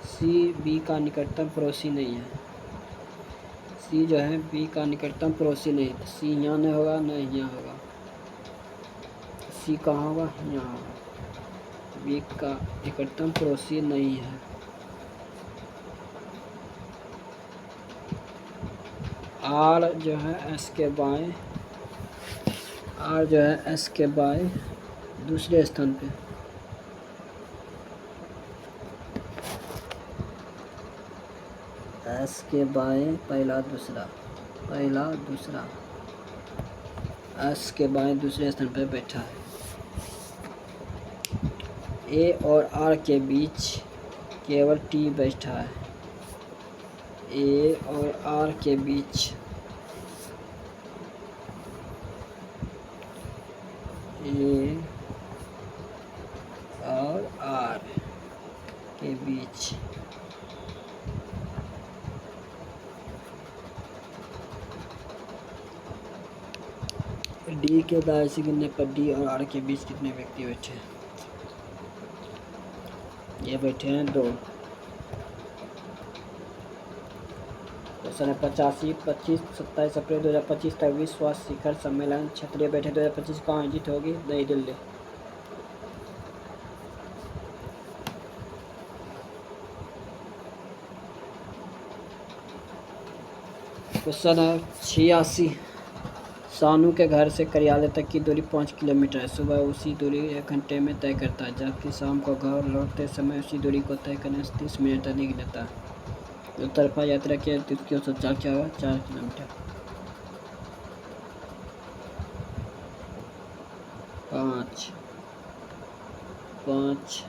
सी बी का निकटतम पड़ोसी नहीं है। सी जो है बी का निकटतम पड़ोसी नहीं है, सी यहाँ नहीं होगा न यहाँ होगा। सी कहाँ होगा? यहाँ होगा। बी का निकटतम पड़ोसी नहीं है। आर जो है एस के बाएं, आर जो है एस के बाय दूसरे स्थान पे। एस के बाय पहला दूसरा एस के बाय दूसरे स्थान पे बैठा है। ए और आर के बीच केवल टी बैठा है। ए और आर के बीच ए और आर के बीच डी के दाएं से गिनने पर डी और आर के बीच कितने व्यक्ति बैठे हैं? ये बैठे हैं 2। क्वेश्चन है 85, 25, 27 अप्रैल 2025 तक विश्व शिखर सम्मेलन क्षेत्रीय बैठक 2025 कहाँ आयोजित होगी? नई दिल्ली। क्वेश्चन है 86, सानू के घर से कार्यालय तक की दूरी 5 किलोमीटर है। सुबह उसी दूरी 1 घंटे में तय करता है, जबकि शाम को घर लौटते समय उसी दूरी को तय करने से 30 मिनट अधिक लेता है। दो तरफा यात्रा की तिथि औसत क्या होगा? 4 किलोमीटर। 5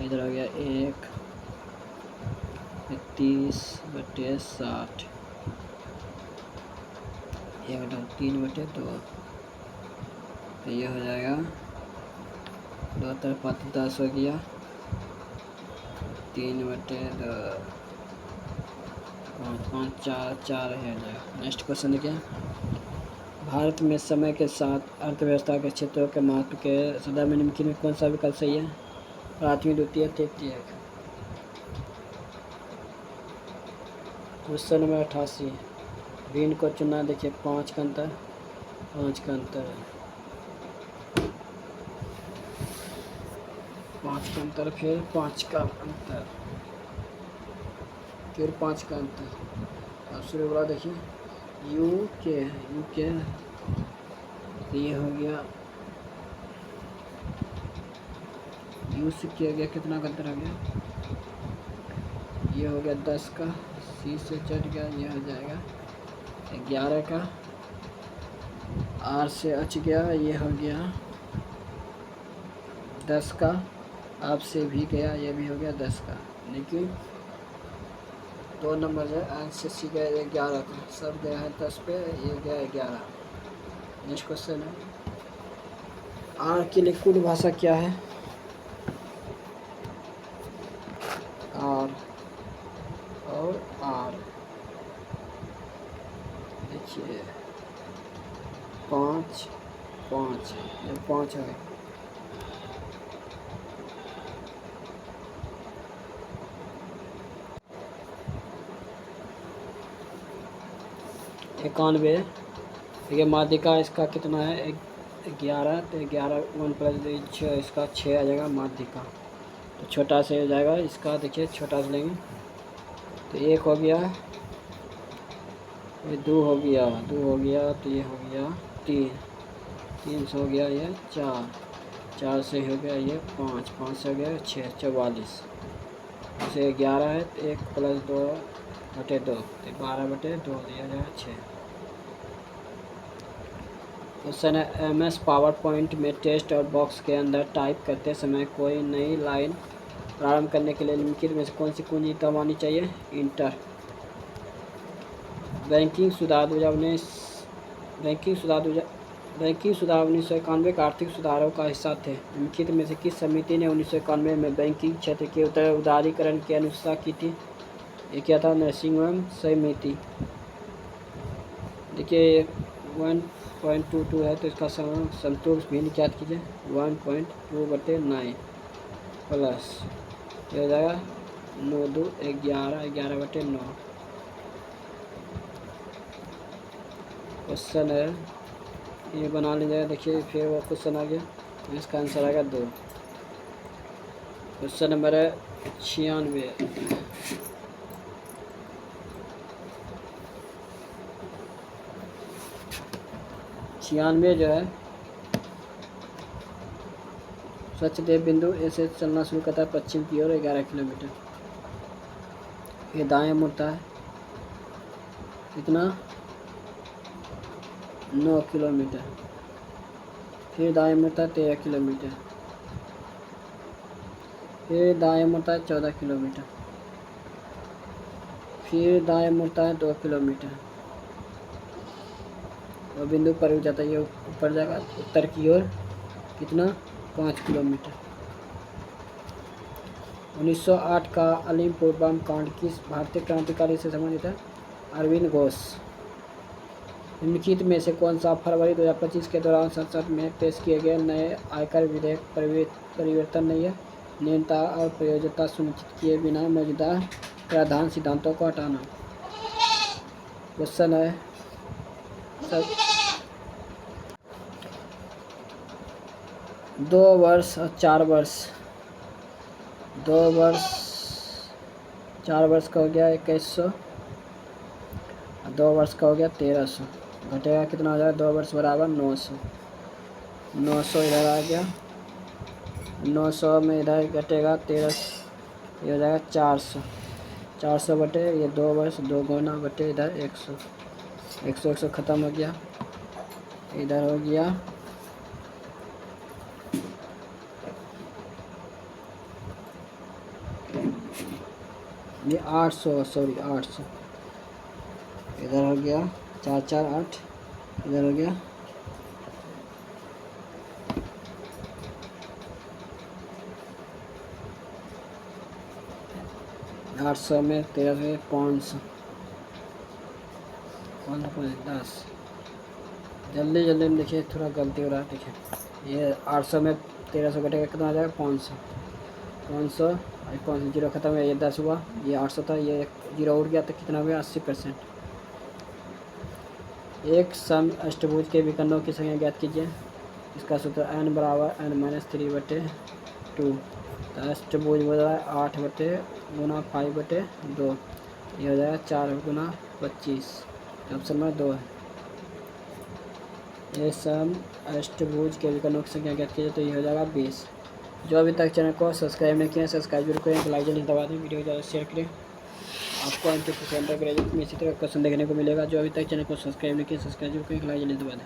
इधर हो गया 1 30/60 3/2 तो ये हो जाएगा 2 तरफा 10 हो गया 3/2 5 4 है जाएगा। नेक्स्ट क्वेश्चन है क्या? भारत में समय के साथ अर्थव्यवस्था के क्षेत्रों के महत्व के संदर्भ में निम्नलिखित में कौन सा विकल्प सही है? प्राथमिक, द्वितीय, तृतीय। क्वेश्चन नंबर 88, भिन्न को चुना। देखिए 5 का अंतर है, 5 का अंतर, फिर 5 का अंतर, फिर 5 का अंतर। अब शुरू वाला देखिए यू के ये हो गया यू से किया गया कितना का अंतर हो गया? ये हो गया 10 का, सी से चढ़ गया, ये हो जाएगा 11 का, आर से अच गया, ये हो गया 10 का, आप से भी गया, ये भी हो गया 10 का। लेकिन 2 नंबर है एन से सी गया 11 का, सब गया है 10 पे, ये गया 11। नेक्स्ट क्वेश्चन है आर की लिक्विड भाषा क्या है? आर और आर देखिए 5 ये 5 है। इक्यानवे। देखिए माध्यिका इसका कितना है? 11, तो 11 1 + 6 इसका 6 आ जाएगा माध्यिका। तो छोटा से हो जाएगा इसका, देखिए छोटा से लेंगे तो 1 हो गया, ये 2 हो गया, तो ये हो गया 3 से हो गया ये 4 से हो गया ये 5 से हो गया 6 44, इसे 11 है तो 1 + 2/2 तो 12/2 दिया जाएगा 6। क्वेश्चन है MS पावर पॉइंट में टेक्स्ट और बॉक्स के अंदर टाइप करते समय कोई नई लाइन प्रारंभ करने के लिए निम्नलिखित में से कौन सी कुंजी दबानी चाहिए? इंटर। बैंकिंग सुधार 2019 1991 का आर्थिक सुधारों का हिस्सा थे। निम्नलिखित में से किस समिति ने 1991 में बैंकिंग क्षेत्र के उदारीकरण की अनुशंसा की थी? ये क्या था? नरसिंहम समिति। देखिए 1.22 है तो इसका संतोष भिन्न क्या कीजिए 1.2/9 प्लस ये हो जाएगा 9 2 11 11/9। क्वेश्चन है ये बना लीजिएगा। देखिए फिर वो क्वेश्चन आ गया, इसका आंसर आएगा 2। क्वेश्चन नंबर है 96। 96 जो है सचदेव बिंदु ऐसे चलना शुरू करता है पश्चिम की ओर 11 किलोमीटर। ये दाएं मुड़ता है कितना 9 किलोमीटर। फिर दाएं मुड़ता है 13 किलोमीटर। फिर दाएं मुड़ता है 14 किलोमीटर। फिर दाएं मुड़ता है 2 किलोमीटर और बिंदु पर जाता है। ये ऊपर जाएगा उत्तर की ओर कितना 5 किलोमीटर। 1908 का अलीमपुर बम कांड किस भारतीय क्रांतिकारी से संबंधित है? अरविंद घोष। निम्नलिखित में से कौन सा फरवरी 2025 के दौरान संसद में पेश किए गए नए आयकर विधेयक परिवर्तन नहीं है? नियंत्रणता और प्रयोज्यता सुनिश्चित किए बिना मौजूदा प्रावधान सिद्धांतों को हटाना। क्वेश्चन है सब 2 वर्ष और 4 वर्ष 2 वर्ष 4 वर्ष का हो गया 2100 और 2 वर्ष का हो गया 1300। घटेगा कितना हो जाएगा 2 वर्ष बराबर 900। 900 इधर आ गया 900 में इधर घटेगा 1300 ये हो जाएगा 400। 400 बटे ये 2 वर्ष 2 गुना बटे इधर 100 100 ख़त्म हो गया। इधर हो गया ये 800 सॉरी 800 इधर हो गया 4 4 8 इधर हो गया 800 में 13 500 10 जल्दी जल्दी में देखिए थोड़ा गलती हो रहा है। देखिए ये 800 में 1300 घटेगा कितना आ जाएगा 500 500 जीरो ख़त्म है। ये 10 हुआ ये 800 था ये जीरो उड़ गया तो कितना हो गया 80%। एक सम अष्टभुज के विकर्णों की संख्या ज्ञात कीजिए। इसका सूत्र n बराबर n-3/2 तो अष्टभुज बता है 8 बटे गुना 5 बटे 2 ये हो जाएगा 4 गुना 25 ऑप्शन नंबर 2 है। ये सम अष्टभुज के विकर्णों की संख्या ज्ञात कीजिए तो ये हो जाएगा 20। जो अभी तक चैनल को सब्सक्राइब नहीं किया सब्सक्राइब जरूर करें, लाइक जल्दी दबा दें, वीडियो को ज़्यादा शेयर करें। आपको एमपीसी ग्रेजुएट में इसी तरह क्वेश्चन देखने को मिलेगा। जो अभी तक चैनल को सब्सक्राइब नहीं किया सब्सक्राइब जरूर करें, लाइक जल्दी दबा दें,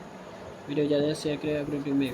वीडियो ज़्यादा शेयर करें ग्रुप में भी।